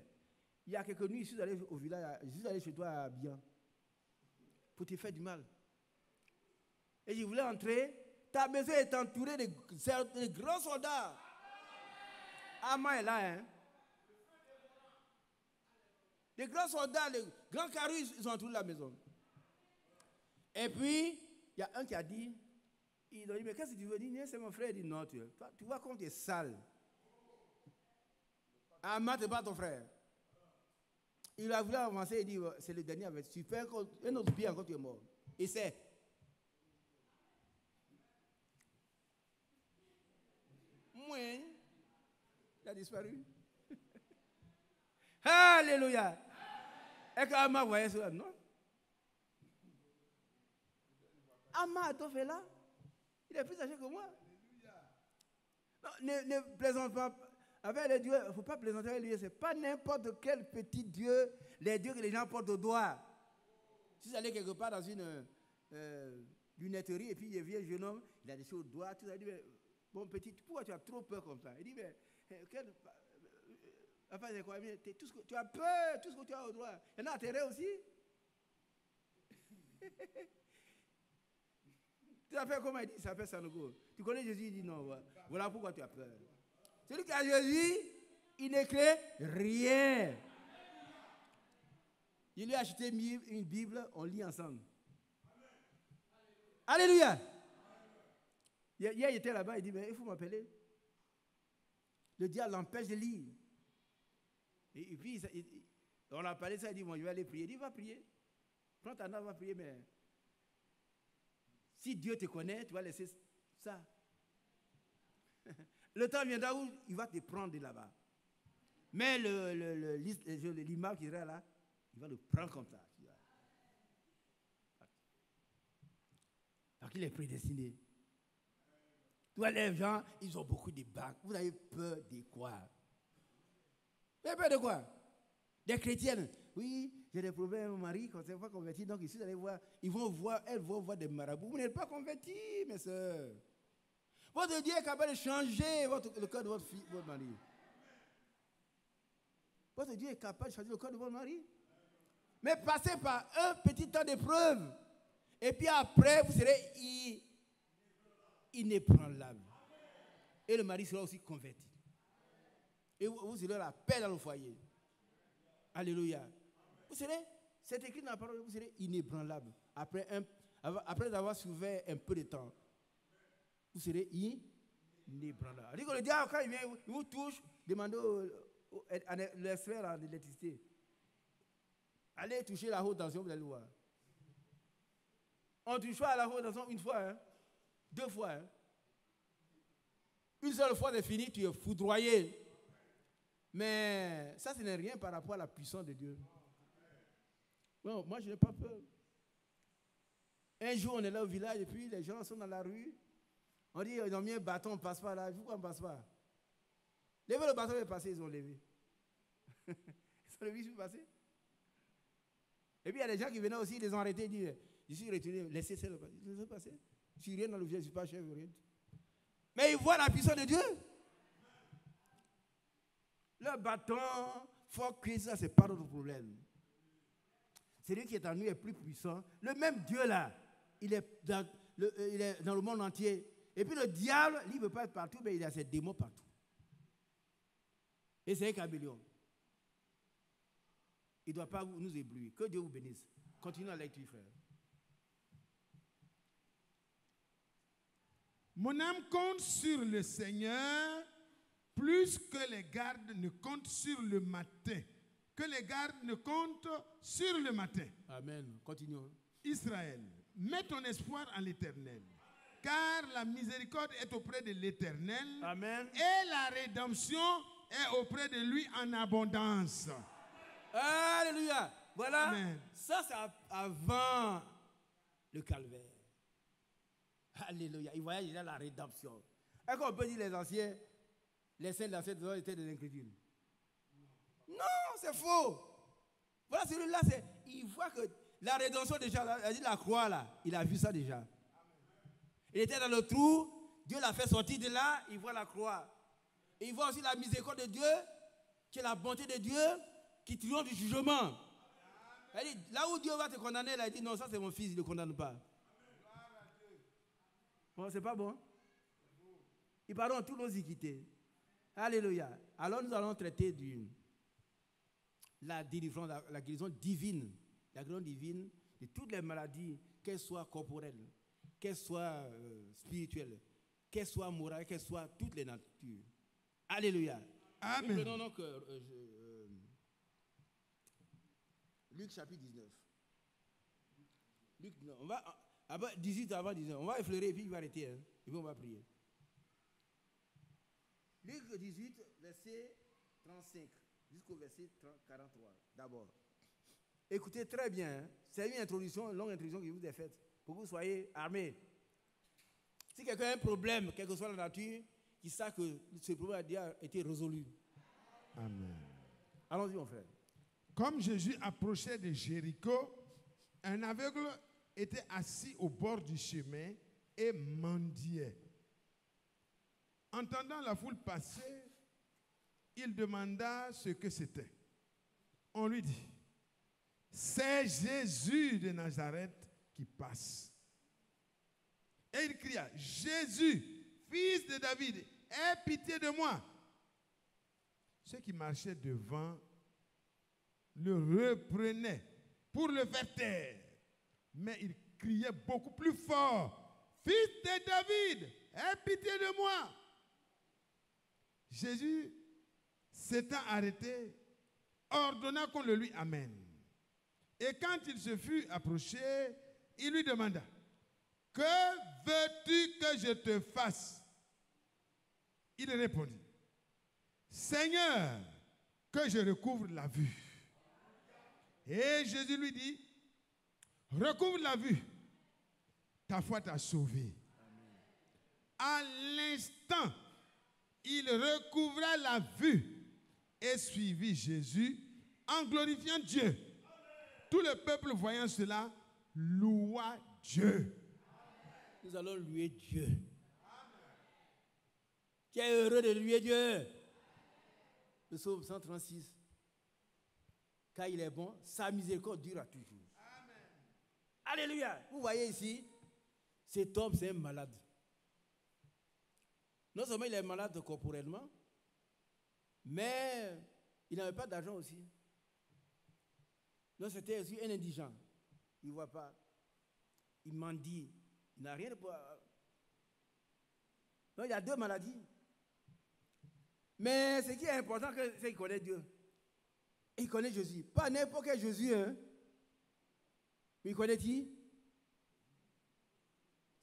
[SPEAKER 2] il y a quelques nuits, je suis allé au village, je suis allé chez toi à Bian, pour te faire du mal. Et je voulais entrer, ta maison est entourée de grands soldats. Amma est là, hein. Les grands soldats, les grands carrus, ils ont entouré la maison. Et puis, il y a un qui a dit, il a dit, mais qu'est-ce que tu veux dire? C'est mon frère. Il dit, non, tu vois comme tu es sale. Amma, tu n'es pas ton frère. Il a voulu avancer, il dit, c'est le dernier avec. Tu fais un autre bien quand tu es mort. Et c'est. Moi, il a disparu. Alléluia. Est-ce que Amma voyait cela? Non. Amma a tout fait là. Il est plus âgé que moi. Non, ne plaisante pas avec les dieux. Il ne faut pas plaisanter avec lui. Ce n'est pas n'importe quel petit dieu, les dieux que les gens portent au doigt. Si vous allez quelque part dans une lunetterie et puis il y a un vieux jeune homme, il a des choses au doigt, tout ça. Il dit, mais, bon petit, pourquoi tu as trop peur comme ça? Il dit, mais enfin, c'est quoi? Tu as peur, tout ce que tu as au doigt. Il y en a intérêt aussi. Tu as peur, comment il dit? Ça s'appelle Sanogo. Tu connais Jésus, il dit non. Voilà pourquoi tu as peur. Celui qui a Jésus, il ne crée rien. Il lui a acheté une Bible, on lit ensemble. Alléluia. Hier, il était là-bas, il dit, mais il faut m'appeler. Le diable l'empêche de lire. Et puis, on a parlé de ça, il dit, bon, je vais aller prier. Il dit, va prier. Prends ta main, va prier, mais si Dieu te connaît, tu vas laisser ça. Le temps viendra où il va te prendre de là-bas. Mais l'imam qui sera là, il va le prendre comme ça. Parce qu'il est prédestiné. Tu vois, les gens, ils ont beaucoup de bacs. Vous avez peur de quoi? Vous avez peur de quoi? Des chrétiennes. Oui, j'ai des problèmes avec mon mari, quand c'est pas converti, donc ici, vous allez voir, elles vont voir des marabouts. Vous n'êtes pas convertis, mes soeurs. Votre Dieu est capable de changer le cœur de votre mari. Votre Dieu est capable de changer le cœur de votre mari. Mais passez par un petit temps d'épreuve. Et puis après, vous serez inébranlable. Et le mari sera aussi converti. Et vous aurez la paix dans le foyer. Alléluia. Vous serez, c'est écrit dans la parole, vous serez inébranlable. Après avoir souffert un peu de temps, vous serez inébranlable. C'est-à-dire que le diable, quand il vient, il vous touche, demandez à l'expert d'électricité. Allez toucher la haute tension, vous allez voir. On touche à la haute tension une fois. Hein. 2 fois. Hein. Une seule fois, c'est fini, tu es foudroyé. Mais ça, ce n'est rien par rapport à la puissance de Dieu. Non, moi, je n'ai pas peur. Un jour, on est là au village et puis les gens sont dans la rue. On dit, ils ont mis un bâton, on ne passe pas là. Pourquoi on ne passe pas? Levez le bâton, il est passé, ils ont levé. Ils ont levé, ils sont passés. Et puis, il y a des gens qui venaient aussi, ils les ont arrêtés, ils disent, je suis retourné, laissez ça passer. Ils les ont passés. Je suis rien dans le village, je ne suis pas chef, rien. Mais ils voient la puissance de Dieu. Le bâton, faut que ça, ce n'est pas notre problème. Celui qui est en nous est plus puissant. Le même Dieu là, il est dans le monde entier. Et puis le diable, lui, il ne veut pas être partout, mais il a ses démons partout. Et c'est un caméléon. Il ne doit pas nous éblouir. Que Dieu vous bénisse. Continuez à lecture, frère.
[SPEAKER 3] Mon âme compte sur le Seigneur plus que les gardes ne comptent sur le matin. Que les gardes ne comptent sur le matin.
[SPEAKER 2] Amen. Continuons.
[SPEAKER 3] Israël, mets ton espoir en l'Éternel, car la miséricorde est auprès de l'Éternel.
[SPEAKER 2] Amen.
[SPEAKER 3] Et la rédemption est auprès de lui en abondance.
[SPEAKER 2] Alléluia. Voilà.
[SPEAKER 3] Amen.
[SPEAKER 2] Ça, c'est avant le calvaire. Alléluia. Il voyait déjà la rédemption. Est-ce qu'on peut dire les anciens, les saints de la sainte étaient des incrédules? Non, c'est faux. Voilà, celui-là, il voit que la rédemption déjà, la croix là, il a vu ça déjà. Il était dans le trou, Dieu l'a fait sortir de là, il voit la croix. Et il voit aussi la miséricorde de Dieu, qui est la bonté de Dieu, qui triomphe du jugement. Il dit, là où Dieu va te condamner, là, il dit non, ça c'est mon fils, il ne le condamne pas. Bon, c'est pas bon. Il pardonne tous nos iniquités. Alléluia. Alors nous allons traiter la délivrance, la guérison divine. La guérison divine de toutes les maladies, qu'elles soient corporelles, qu'elles soient spirituelles, qu'elles soient morales, qu'elles soient toutes les natures. Alléluia.
[SPEAKER 3] Amen.
[SPEAKER 2] Nous prenons donc Luc chapitre 19. Luc, on va, 18 avant 19. On va effleurer et puis il va arrêter. Hein, et puis on va prier. Luc 18, verset 35 jusqu'au verset 43. D'abord. Écoutez très bien. Hein, c'est une introduction, une longue introduction que je vous ai faite pour que vous soyez armés. Si quelqu'un a un problème, quelle que soit la nature, qu'il sache que ce problème a déjà été résolu.
[SPEAKER 3] Amen.
[SPEAKER 2] Allons-y, mon frère.
[SPEAKER 3] Comme Jésus approchait de Jéricho, un aveugle était assis au bord du chemin et mendiait. Entendant la foule passer, il demanda ce que c'était. On lui dit, c'est Jésus de Nazareth qui passe. Et il cria, Jésus, fils de David, aie pitié de moi. Ceux qui marchaient devant le reprenaient pour le faire taire. Mais il criait beaucoup plus fort, fils de David, aie pitié de moi. Jésus, s'étant arrêté, ordonna qu'on le lui amène. Et quand il se fut approché, il lui demanda, que veux-tu que je te fasse? Il répondit, Seigneur, que je recouvre la vue. Et Jésus lui dit, recouvre la vue, ta foi t'a sauvé. Amen. À l'instant, il recouvra la vue et suivit Jésus en glorifiant Dieu. Amen. Tout le peuple voyant cela loua Dieu.
[SPEAKER 2] Nous allons louer Dieu. Amen. Qui est heureux de louer Dieu? Le psaume 136. Car il est bon, sa miséricorde dure à toujours. Amen. Alléluia. Vous voyez ici, cet homme, c'est un malade. Non seulement il est malade corporellement, mais il n'avait pas d'argent aussi. Donc c'était aussi un indigent. Il ne voit pas. Il mendie. Il n'a rien de boire. Donc il y a deux maladies. Mais ce qui est important, c'est qu'il connaît Dieu. Et il connaît Jésus. Pas n'importe quel Jésus, hein. Mais il connaît qui?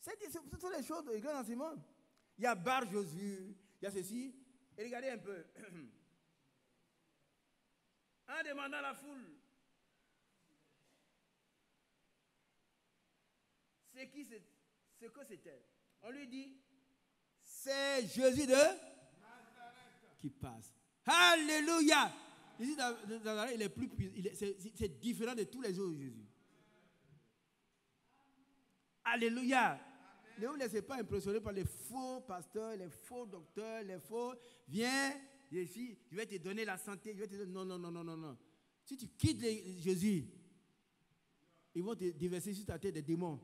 [SPEAKER 2] Ce sont les choses de grand enseignement. Il y a Bar Josué, il y a ceci. Et regardez un peu. En demandant à la foule, ce que c'était. On lui dit, c'est Jésus de Nazareth qui passe. Alléluia. Jésus de Nazareth, il est plus puissant. C'est différent de tous les autres Jésus. Alléluia. Ne vous laissez pas impressionner par les faux pasteurs, les faux docteurs, les faux. Viens, ici, je vais te donner la santé. Je vais te donner... Non. Si tu quittes Jésus, ils vont te déverser sur ta tête des démons.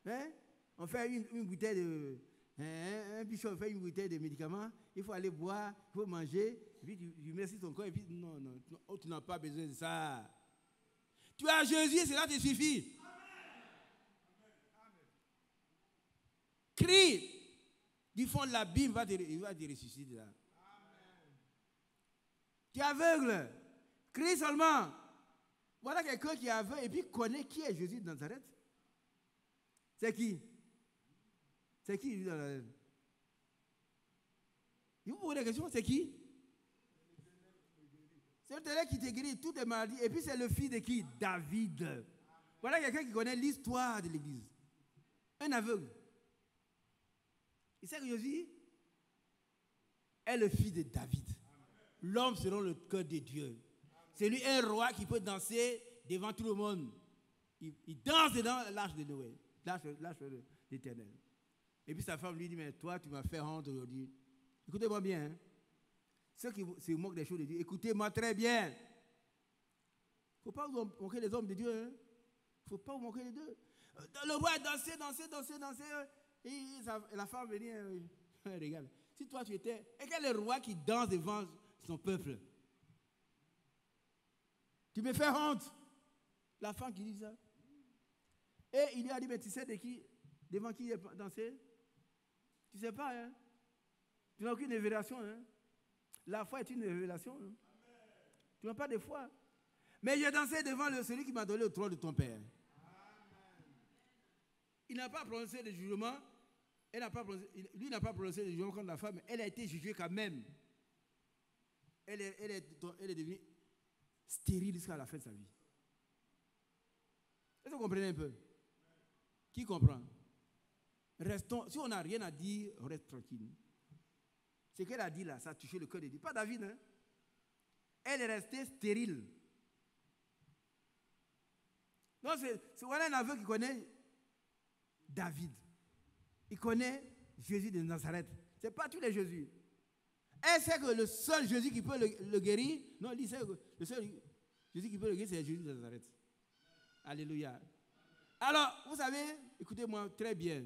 [SPEAKER 2] Hein? On fait une bouteille de... un bishop fait une bouteille de médicaments. Il faut aller boire, il faut manger. Et puis tu mets sur ton corps et puis non, tu n'as pas besoin de ça. Tu as Jésus et cela te suffit. Crie du fond de l'abîme, il va te ressusciter là. Tu es aveugle. Crie seulement. Voilà quelqu'un qui est aveugle et puis connaît qui est Jésus de Nazareth. C'est qui? C'est qui Jésus de Nazareth? Il vous pose des questions, c'est qui? C'est l'Éternel qui te guérit toutes les maladies. Et puis c'est le fils de qui? David. Voilà quelqu'un qui connaît l'histoire de l'Église. Un aveugle. Il sait que Jésus est le fils de David. L'homme selon le cœur de Dieu. C'est lui un roi qui peut danser devant tout le monde. Il danse devant l'arche de Noé, l'arche de l'Éternel. Et puis sa femme lui dit, mais toi tu m'as fait honte aujourd'hui. Écoutez-moi bien. Hein. Ceux qui se moquent des choses de Dieu, écoutez-moi très bien. Il ne faut pas vous moquer les hommes de Dieu. Il ne faut pas vous moquer les deux. Le roi danser. Et la femme venait, regarde. Si toi tu étais, et quel est le roi qui danse devant son peuple? Tu me fais honte. La femme qui dit ça. Et il lui a dit, mais tu sais devant qui il est dansé? Tu ne sais pas, hein? Tu n'as aucune révélation, hein? La foi est une révélation. Hein? Tu n'as pas de foi. Mais j'ai dansé devant celui qui m'a donné le trône de ton père. Il n'a pas prononcé le jugement. Lui n'a pas prononcé le jugement contre la femme, mais elle a été jugée quand même. Elle est devenue stérile jusqu'à la fin de sa vie. Est-ce que vous comprenez un peu? Qui comprend? Restons, si on n'a rien à dire, reste tranquille. Ce qu'elle a dit là, ça a touché le cœur de Dieu. Pas David, hein? Elle est restée stérile. Donc c'est voilà un aveu qui connaît David. Il connaît Jésus de Nazareth. Ce n'est pas tous les Jésus. Elle sait que le seul Jésus qui peut le guérir, non, il sait que le seul Jésus qui peut le guérir, c'est Jésus de Nazareth. Alléluia. Alors, vous savez, écoutez-moi très bien.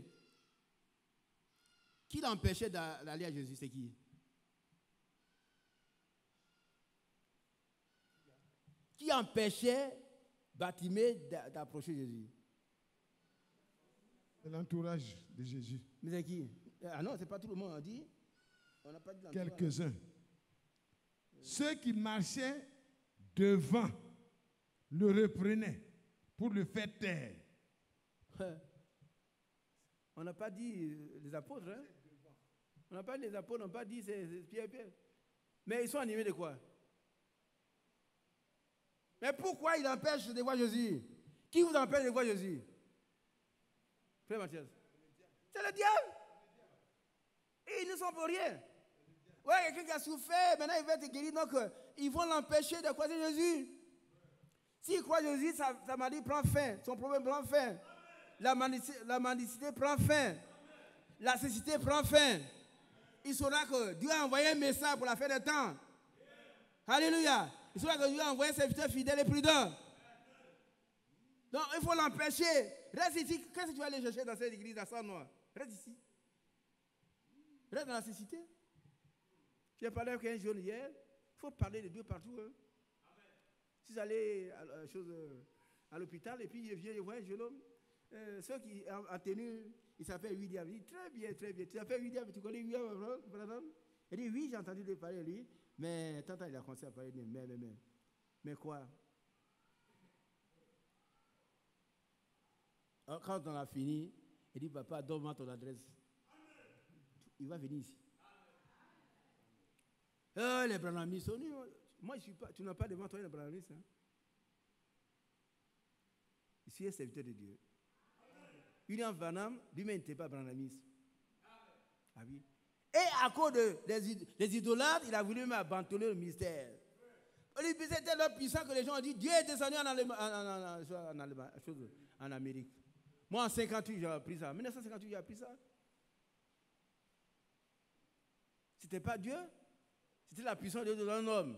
[SPEAKER 2] Qui l'empêchait d'aller à Jésus, c'est qui? Qui empêchait Bartimée d'approcher Jésus?
[SPEAKER 3] L'entourage de Jésus.
[SPEAKER 2] Mais c'est qui? Ah non, c'est pas tout le monde, on dit. On n'a pas dit l'entourage.
[SPEAKER 3] Quelques-uns. Ceux qui marchaient devant le reprenaient pour le faire taire.
[SPEAKER 2] On n'a pas dit les apôtres. Hein? On n'a pas dit les apôtres, on n'a pas dit c'est Pierre. Mais ils sont animés de quoi? Mais pourquoi ils empêchent de voir Jésus? Qui vous empêche de voir Jésus? Frère Mathias. C'est le diable. Et ils ne sont pour rien. Ouais, quelqu'un qui a souffert, maintenant il va être guéri, donc ils vont l'empêcher de croiser Jésus. S'il croit Jésus, sa maladie prend fin, son problème prend fin. La mendicité prend fin. La cécité prend fin. Il saura que Dieu a envoyé un message pour la fin des temps. Alléluia. Il saura que Dieu a envoyé un serviteur fidèle et prudent. Donc il faut l'empêcher. Reste ici. Qu'est-ce que tu vas aller chercher dans cette église à sang noir? Reste ici. Reste dans la cécité. J'ai parlé avec un jeune hier. Il faut parler de Dieu partout. Hein. Si vous allez à l'hôpital et puis je viens voir un jeune homme, ceux qui ont tenu, il s'appelle William. Il dit très bien, très bien. Tu t'appelles William, tu connais William Branham? Il dit oui, j'ai entendu parler de lui, mais tant il a commencé à parler de mais quoi? Quand on a fini, il dit, papa, donne-moi ton adresse. Il va venir ici. Les Branhamis sont venus. Moi, je suis pas, tu n'as pas devant toi les Branhamis. Hein? Je suis un serviteur de Dieu. William Branham, lui-même n'était pas Branhamiste. Ah oui. Et à cause des idolâtres, il a voulu même abandonner le mystère. C'était tellement puissant que les gens ont dit, Dieu est descendu en Amérique. Moi, en 58, j'ai appris ça. En 1958, j'ai appris ça. C'était pas Dieu, c'était la puissance de Dieu dans un homme.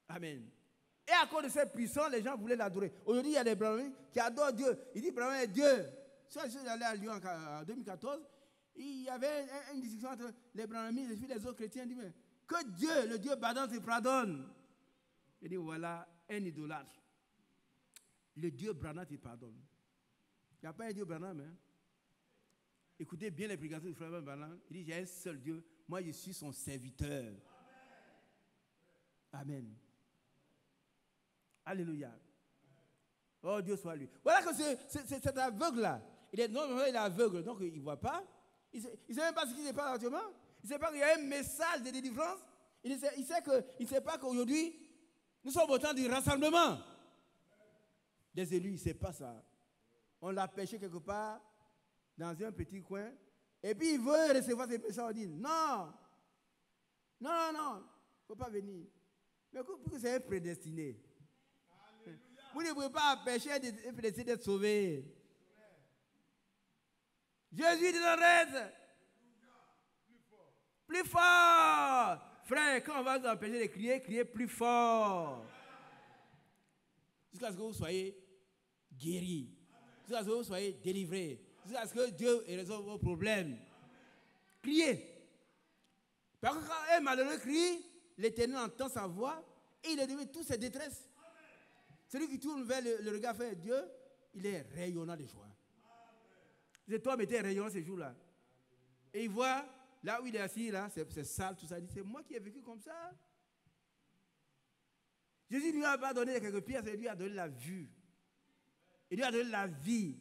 [SPEAKER 2] Amen. Et à cause de cette puissance, les gens voulaient l'adorer. Aujourd'hui, il y a des Brahmins qui adorent Dieu. Ils disent Brahmin est Dieu. Si je suis allé à Lyon en 2014, il y avait une discussion entre les Brahmins et les autres chrétiens. Ils disent, mais que Dieu, le Dieu pardonne, te pardonne. Il dit, voilà un idolâtre. Le Dieu Branham te pardonne. Il n'y a pas un Dieu Branham. Hein? Écoutez bien les prédications du frère Branham. Il dit, il y a un seul Dieu. Moi, je suis son serviteur. Amen. Alléluia. Oh, Dieu soit lui. Voilà que cet aveugle-là, il est aveugle, donc il ne voit pas. Il ne sait même pas ce qui se passe actuellement. Il ne sait pas qu'il y a un message de délivrance. Il ne sait pas qu'aujourd'hui, nous sommes au temps du rassemblement des élus. Il ne sait pas ça. On l'a pêché quelque part, dans un petit coin, et puis il veut recevoir ses messages. On dit, non, il ne faut pas venir. Mais pourquoi c'est un prédestiné? Vous ne pouvez pas empêcher un prédestiné d'être sauvé. Jésus de Nazareth. Plus fort. Frère, quand on va vous empêcher de crier, criez plus fort. Jusqu'à ce que vous soyez guéris. Jusqu'à ce que vous soyez délivrés. Jusqu'à ce que Dieu résolve vos problèmes. Criez. Parce que quand un malheureux crie, l'Éternel entend sa voix et il élimine toutes ses détresses. Celui qui tourne vers le regard vers Dieu, il est rayonnant de joie. C'est toi, mais tu es rayonnant ces jours-là. Et il voit, là où il est assis, là, c'est sale, tout ça. Il dit, c'est moi qui ai vécu comme ça. Jésus lui a pas donné quelques pierres, il lui a donné la vue. Il lui a donné la vie.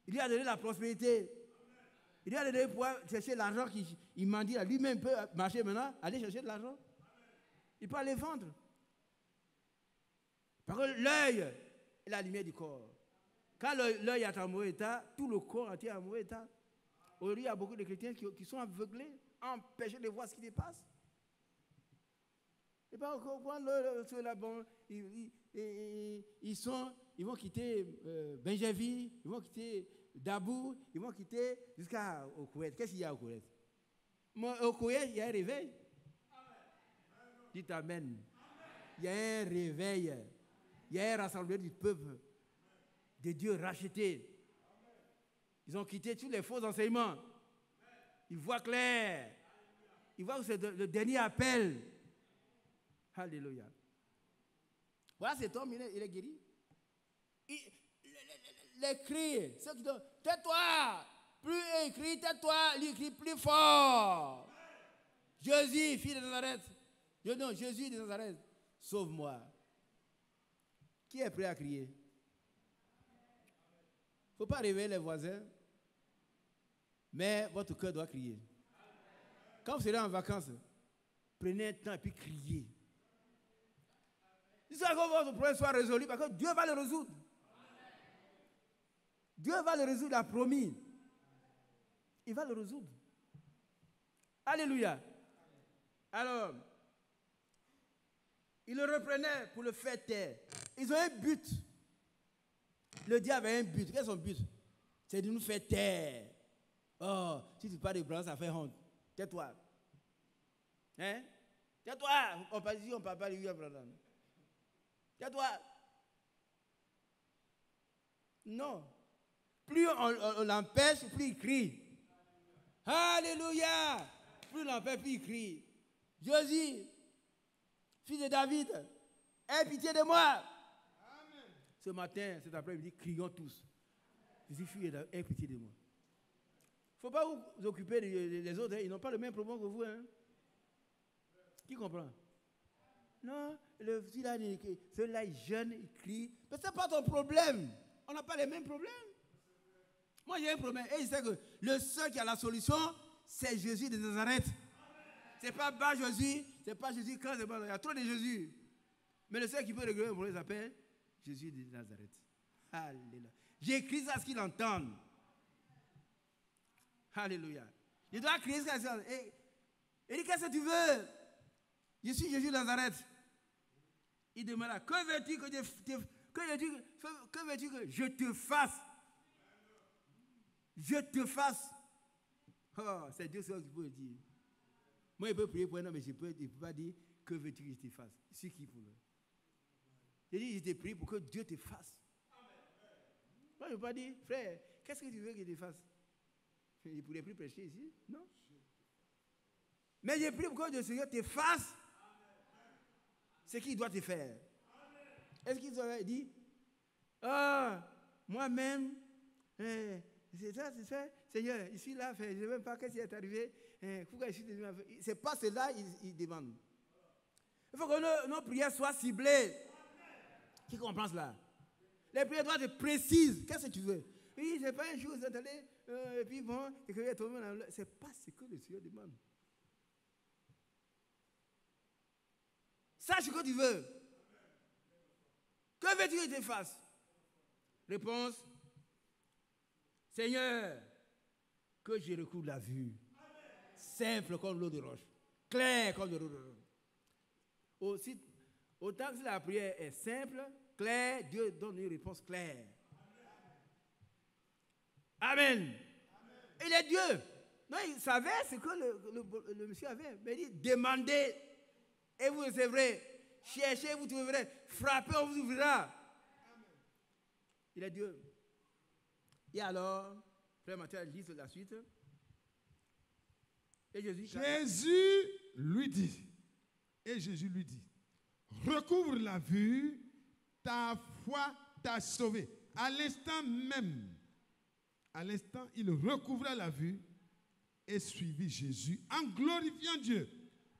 [SPEAKER 2] Il lui a donné la prospérité. Il lui a donné pour chercher l'argent qu'il m'a dit. Lui-même peut marcher maintenant, aller chercher de l'argent. Il peut aller vendre. Parce que l'œil est la lumière du corps. Quand l'œil est en mauvais état, tout le corps entier est en mauvais état. Aujourd'hui, il y a beaucoup de chrétiens qui sont aveuglés, empêchés de voir ce qui se passe. Et pas quand ceux-là, bon, ils vont quitter Benjerville, ils vont quitter Dabou, ils vont quitter jusqu'au Koweït. Qu'est-ce qu'il y a au Koweït? Au Koweït, il y a un réveil. Dites Amen. Il y a un réveil. Il y a un rassemblement du peuple, de Dieu racheté. Ils ont quitté tous les faux enseignements. Ils voient clair. Ils voient que c'est le dernier appel. Alléluia. Voilà cet homme, il est guéri. Les cris, ceux qui disent, tais-toi, plus il crie, tais-toi, il crie plus fort. Jésus, fils de Nazareth. Non, Jésus de Nazareth, sauve-moi. Qui est prêt à crier? Il ne faut pas réveiller les voisins, mais votre cœur doit crier. Quand vous serez en vacances, prenez un temps et puis criez. Jusqu'à ce que votre problème soit résolu, parce que Dieu va le résoudre. Dieu va le résoudre, il a promis. Il va le résoudre. Alléluia. Alors, il le reprenait pour le faire taire. Ils ont un but. Le diable a un but. Quel est son but? C'est de nous faire taire. Oh, si tu parles de blanc, ça fait honte. Tais-toi. Hein? Tais-toi. On ne parle pas de William Branham. Tais-toi. Non. Plus on l'empêche, plus il crie. Alléluia. Plus on l'empêche, plus il crie. Jésus, fils de David, aie pitié de moi. Amen. Ce matin, cet après-midi, crions tous. Jésus, fils de David, aie pitié de moi. Il ne faut pas vous occuper des autres, hein. Ils n'ont pas le même problème que vous. Hein. Qui comprend? non, celui-là est jeune, il crie. Mais ce n'est pas ton problème. On n'a pas les mêmes problèmes. Moi, j'ai un problème. Et je sais que le seul qui a la solution, c'est Jésus de Nazareth. Ce n'est pas bas Jésus, ce n'est pas Jésus quand c'est pas. Il y a trop de Jésus. Mais le seul qui peut régler le problème s'appelle Jésus de Nazareth. Alléluia. J'écris à ce qu'il entende. Alléluia. Je dois crier ce qu'il entend. Il dit, qu'est-ce que tu veux? Je suis Jésus de Nazareth. Il demanda, que veux-tu que je te fasse? Je te fasse. Oh, c'est Dieu seul qui peut le dire. Moi, il peut prier pour un homme, mais il ne peut pas dire, que veux-tu que je te fasse? Je suis qui pour lui? J'ai dit, je te prie pour que Dieu te fasse. Moi, je ne peux pas dire, frère, qu'est-ce que tu veux que je te fasse? Il ne pourrait plus prêcher ici, non? Mais j'ai prié pour que le Seigneur te fasse ce qu'il doit te faire. Est-ce qu'il aurait dit, moi-même, c'est ça, Seigneur, ici, là, je ne sais même pas qu'est-ce qui est arrivé. Pourquoi je suis devenu. C'est pas cela il demande. Il faut que nos prières soient ciblées. Qui comprend cela? Les prières doivent être précises. Qu'est-ce que tu veux? Oui, c'est pas un jour, vous êtes allé, et puis bon, et que vous êtes tombé dans le. C'est pas ce que le Seigneur demande. Sache ce que tu veux. Que veux-tu que je te fasse? Réponse. Seigneur, que je recouvre la vue. Simple comme l'eau de roche. Clair comme l'eau de roche. Autant que la prière est simple, claire, Dieu donne une réponse claire. Amen. Amen. Il est Dieu. Non, il savait ce que le monsieur avait. Mais il dit, demandez et vous recevrez. Cherchez, vous trouverez. Frappez, on vous ouvrira. Amen. Il est Dieu. Et alors, frère Matthieu lit la suite. Et Jésus
[SPEAKER 3] lui dit, recouvre la vue, ta foi t'a sauvé. À l'instant même, il recouvra la vue et suivit Jésus en glorifiant Dieu.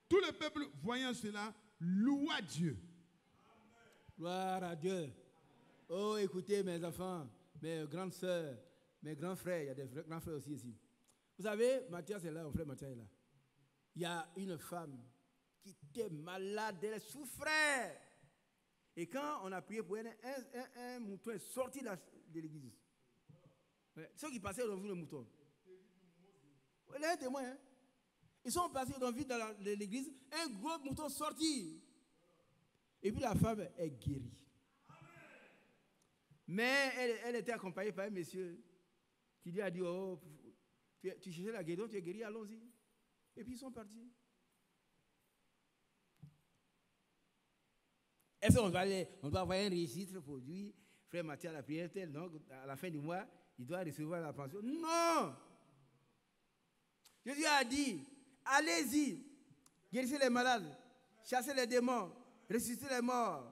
[SPEAKER 3] Tout le peuple, voyant cela, loua Dieu.
[SPEAKER 2] Gloire à Dieu. Oh, écoutez mes enfants, mes grandes sœurs, mes grands frères, il y a des grands frères aussi ici. Vous savez, Mathias est là, mon frère Mathias est là. Il y a une femme qui était malade, elle souffrait. Et quand on a prié pour elle, un mouton est sorti de l'église. Ouais. Ceux qui passaient, ils ont vu le mouton. Il y a un témoin. Hein? Ils sont passés, ils ont vu dans l'église un gros mouton sorti. Et puis la femme est guérie. Mais elle était accompagnée par un monsieur qui lui a dit, oh, tu cherchais la guérison, tu es guéri, allons-y. Et puis ils sont partis. Est-ce qu'on doit avoir un registre pour lui, frère Mathieu à la prière, donc à la fin du mois, il doit recevoir la pension? Non! Jésus a dit, allez-y, guérissez les malades, chassez les démons, ressuscitez les morts.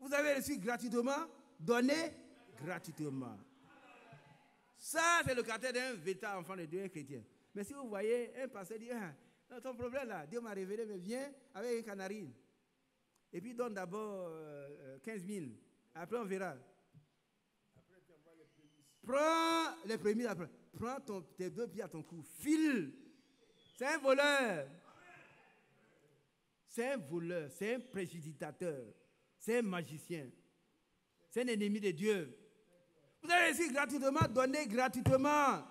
[SPEAKER 2] Vous avez reçu gratuitement, donnez gratuitement. Ça, c'est le caractère d'un véritable enfant de Dieu, un chrétien. Mais si vous voyez un pasteur dit, ton problème là, Dieu m'a révélé, mais viens avec un canari. Et puis donne d'abord 15 000. Après, on verra. Prends les prémices après. Prends tes 2 pieds à ton cou. File. C'est un voleur. C'est un voleur. C'est un préjudicateur. C'est un magicien. C'est un ennemi de Dieu. Vous avez reçu gratuitement, donnez gratuitement.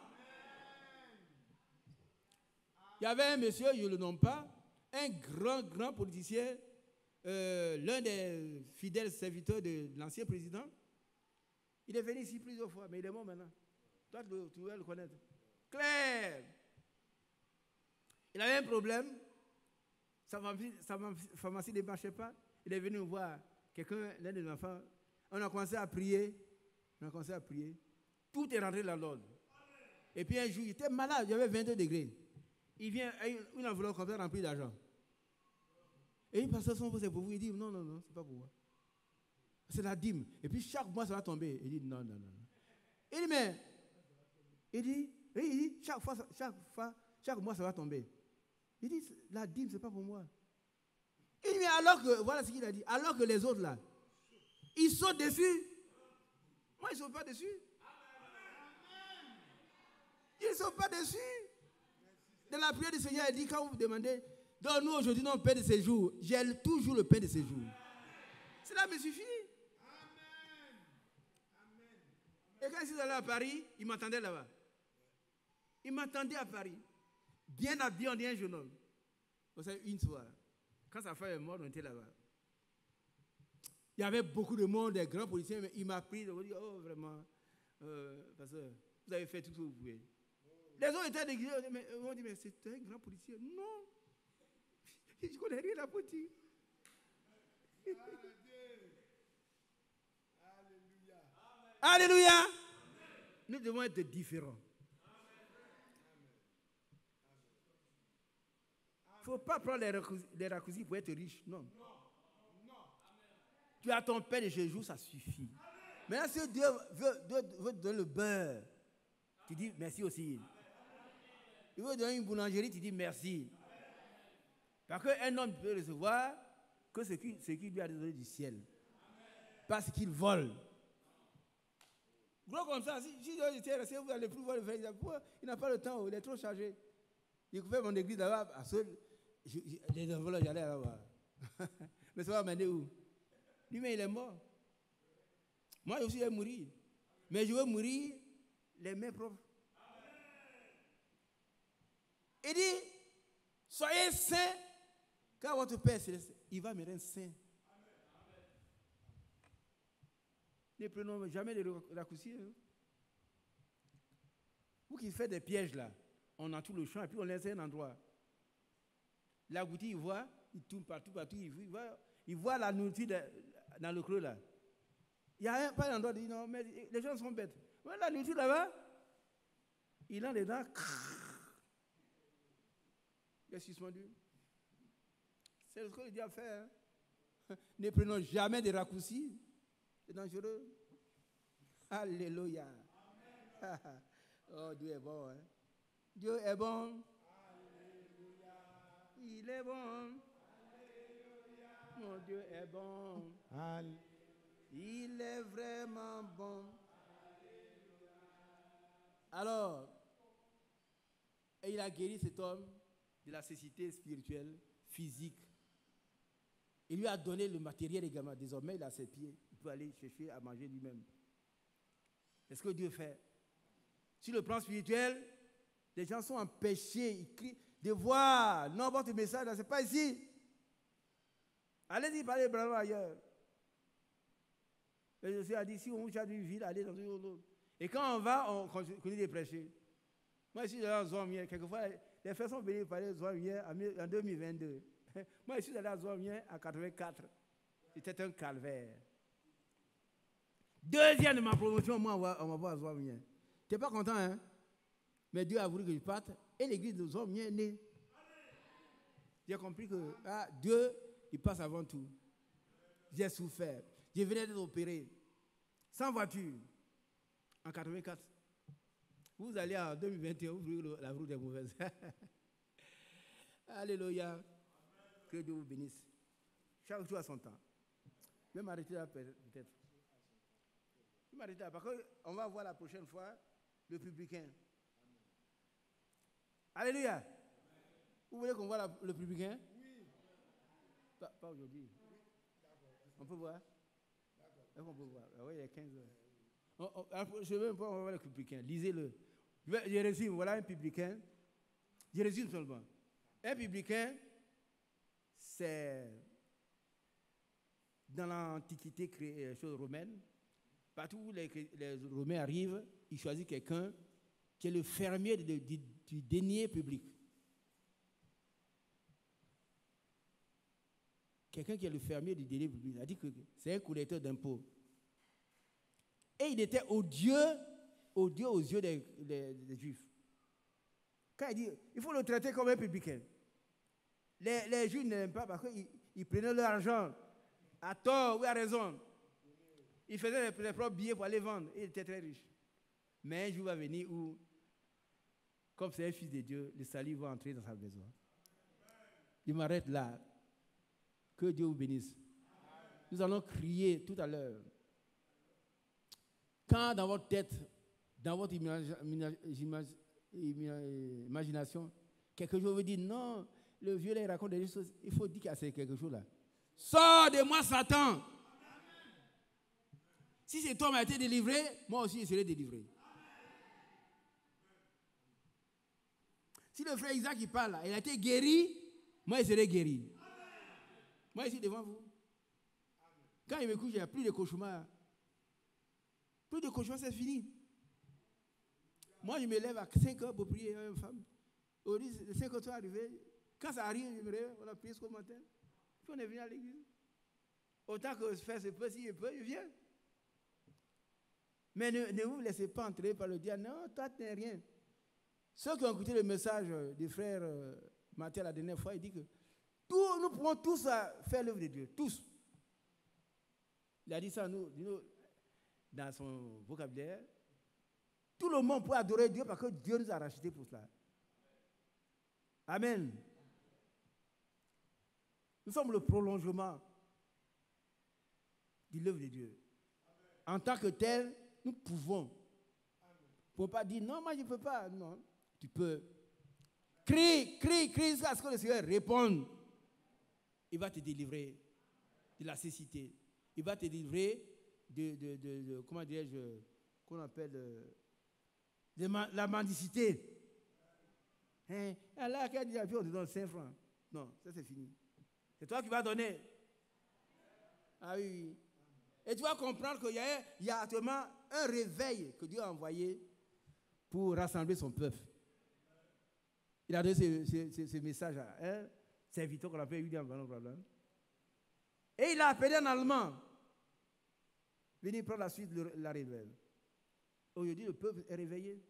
[SPEAKER 2] Il y avait un monsieur, je ne le nomme pas, un grand politicien, l'un des fidèles serviteurs de l'ancien président. Il est venu ici plusieurs fois, mais il est mort maintenant. Toi, tu dois le connaître. Claire. Il avait un problème. Sa pharmacie ne marchait pas. Il est venu voir quelqu'un, l'un des enfants. On a commencé à prier. Tout est rentré dans l'ordre. Et puis un jour, il était malade, il y avait 22 degrés. Il vient avec une enveloppe comme ça remplie d'argent. Et il passe son c'est pour vous. Il dit, non, c'est pas pour moi. C'est la dîme. Et puis chaque mois, ça va tomber. Il dit, non. Il dit, mais, chaque mois, ça va tomber. Il dit, la dîme, c'est pas pour moi. Il dit, mais alors que, voilà ce qu'il a dit, alors que les autres là, ils sautent dessus. Moi, ils ne sautent pas dessus. Ils ne sautent pas dessus. Dans la prière du Seigneur, il dit, quand vous demandez, donne-nous aujourd'hui notre pain de séjour, j'ai toujours le pain de séjour. Cela me suffit. Et quand je suis allé à Paris, il m'attendait là-bas. Il m'attendait à Paris. Bien habillé, on dit un jeune homme. Vous savez, une fois, quand sa femme est morte, on était là-bas. Il y avait beaucoup de monde, des grands policiers, mais il m'a pris, il m'a dit, oh vraiment, pasteur, vous avez fait tout ce que vous pouvez. Les autres étaient déguisés, ils m'ont dit, mais c'est un grand policier. Non, je ne connais rien à la politique. Alléluia. Nous devons être différents. Il ne faut pas prendre les raccourcis pour être riche. Non. Tu as ton pain de séjour, ça suffit. Maintenant, si Dieu veut te donner le beurre, tu dis merci aussi. Il veut te donner une boulangerie, tu dis merci. Parce qu'un homme peut recevoir que ce qu'il lui a donné du ciel. Parce qu'il vole. Gros comme ça, si Dieu était resté, vous n'allez plus voir le frère. Il n'a pas le temps, il est trop chargé. Il fait mon église là-bas, les enveloppes, j'allais là-bas. Mais ça va m'amener où? Lui, mais il est mort. Moi aussi, je vais mourir. Mais je veux mourir les mains propres. Il dit, soyez saints, car votre Père céleste, il va me rendre saint. Ne prenons jamais les raccourcis. Hein. Vous qui faites des pièges là, on a tout le champ et puis on laisse un endroit. L'agouti, il voit, il tourne partout, il voit la nourriture dans le creux là. Il n'y a pas d'endroit de dire non, mais les gens sont bêtes. Ouais, la nourriture là-bas, il a les dents. Il est suspendu. C'est ce que le diable fait. Hein. Ne prenons jamais des raccourcis. C'est dangereux. Alléluia. Oh, Dieu est bon. Hein? Dieu est bon. Alléluia. Il est bon. Alléluia. Mon Dieu est bon. Alléluia. Il est vraiment bon. Alléluia. Alors, il a guéri cet homme de la cécité spirituelle, physique. Il lui a donné le matériel également. Désormais, il a ses pieds. Il peut aller chercher à manger lui-même. C'est ce que Dieu fait. Sur le plan spirituel, les gens sont empêchés, ils crient, de voir. Non, votre message, ce n'est pas ici. Allez-y parler bravement ailleurs. Et je suis dit, si on cherche une ville, allez dans une autre. Et quand on va, on continue de prêcher. Moi, ici, dans Zomien, quelquefois, les frères sont venus parler de Zomien en 2022. Moi, je suis allé à Zomien en 1984. C'était un calvaire. Deuxième de ma promotion, moi, on m'a voir à Zomien. Tu n'es pas content, hein? Mais Dieu a voulu que je parte. Et l'église de Zomien est née. J'ai compris que Dieu, il passe avant tout. J'ai souffert. Je venais d'être opéré. Sans voiture. En 1984. Vous allez en 2021, vous voyez la route est mauvaise. Alléluia. Que Dieu vous bénisse. Chaque jour à son temps. Je vais m'arrêter là peut-être. Je vais m'arrêter là parce qu'on va voir la prochaine fois le publicain. Alléluia. Vous voulez qu'on voit le publicain? Oui. Pas aujourd'hui. On peut voir? Est-ce qu'on peut voir? Oui, il y a 15 heures. Je ne veux même pas voir le publicain. Lisez-le. Je résume. Voilà un publicain. Je résume seulement. Un publicain, c'est dans l'Antiquité romaine. Partout où les Romains arrivent, ils choisissent quelqu'un qui est le fermier du denier public. Quelqu'un qui est le fermier du denier public. Il a dit que c'est un collecteur d'impôts. Et il était odieux aux yeux des Juifs. Quand il dit, il faut le traiter comme un publicain. Les Juifs n'aiment pas parce qu'ils prenaient leur argent à tort ou à raison. Ils faisaient leurs propres billets pour aller vendre. Et ils étaient très riches. Mais un jour va venir où, comme c'est un fils de Dieu, le salut va entrer dans sa maison. Il m'arrête là. Que Dieu vous bénisse. Nous allons crier tout à l'heure. Quand dans votre tête, dans votre imagination, quelque chose veut dire non, le vieux là, il raconte des choses, il faut dire qu'il y a quelque chose là. Sors de moi, Satan! Si cet homme a été délivré, moi aussi je serai délivré. Si le frère Isaac qui parle, il a été guéri, moi je serai guéri. Moi ici devant vous. Quand il me couche, il n'y a plus de cauchemar. Plus de cauchemar, c'est fini. Moi je me lève à 5 heures pour prier à une femme. Au lieu de 5 heures sont arrivés. Quand ça arrive, je me réveille, on a prié ce matin. Puis on est venu à l'église. Autant que faire se peut, si je peux, je viens. Mais ne vous laissez pas entrer par le diable. Non, toi, tu n'es rien. Ceux qui ont écouté le message du frère Matthieu la dernière fois, il dit que nous pouvons tous faire l'œuvre de Dieu. Tous. Il a dit ça dans son vocabulaire. Tout le monde peut adorer Dieu parce que Dieu nous a rachetés pour cela. Amen. Nous sommes le prolongement de l'œuvre de Dieu. En tant que tel, nous pouvons. Pour ne pas dire non, moi je ne peux pas. Non, tu peux. Crie jusqu'à ce que le Seigneur réponde. Il va te délivrer de la cécité. Il va te délivrer de comment dirais-je, qu'on appelle de la mendicité. Hein? Allah qui a dit, on te donne 5 francs. Non, ça c'est fini. C'est toi qui vas donner. Ah oui. Et tu vas comprendre qu'il y a actuellement un réveil que Dieu a envoyé pour rassembler son peuple. Il a donné ce message à un serviteur qu'on appelle William Van Branham. Et il a appelé en allemand. Venez prendre la suite de la réveil. Aujourd'hui, le peuple est réveillé.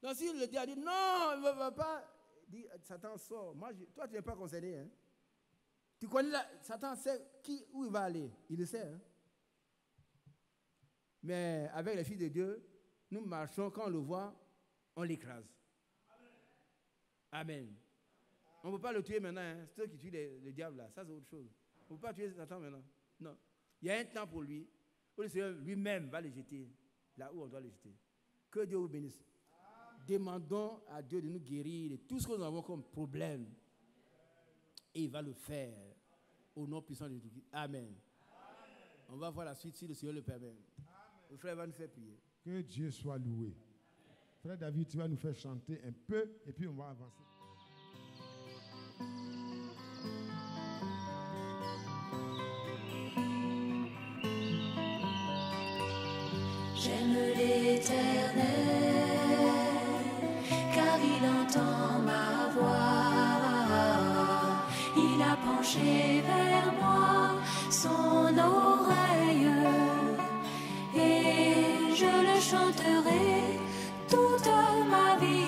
[SPEAKER 2] Donc, si le diable dit non, il ne va pas, dit Satan sort. Moi, toi, tu n'es pas concerné. Hein? Tu connais Satan sait où il va aller. Il le sait. Hein? Mais avec les filles de Dieu, nous marchons, quand on le voit, on l'écrase. Amen. On ne peut pas le tuer maintenant. Hein? Ceux qui tuent le diable là, ça c'est autre chose. On ne peut pas tuer Satan maintenant. Non. Il y a un temps pour lui, où le Seigneur lui-même va le jeter là où on doit le jeter. Que Dieu vous bénisse. Demandons à Dieu de nous guérir de tout ce que nous avons comme problème. Et il va le faire au nom puissant de Jésus. Amen. Amen. On va voir la suite si le Seigneur le permet. Amen. Le frère va nous faire prier.
[SPEAKER 3] Que Dieu soit loué. Frère David, tu vas nous faire chanter un peu et puis on va avancer.
[SPEAKER 1] J'aime l'Éternel, car il entend ma voix. Il a penché vers moi son oreille, et je le chanterai toute ma vie.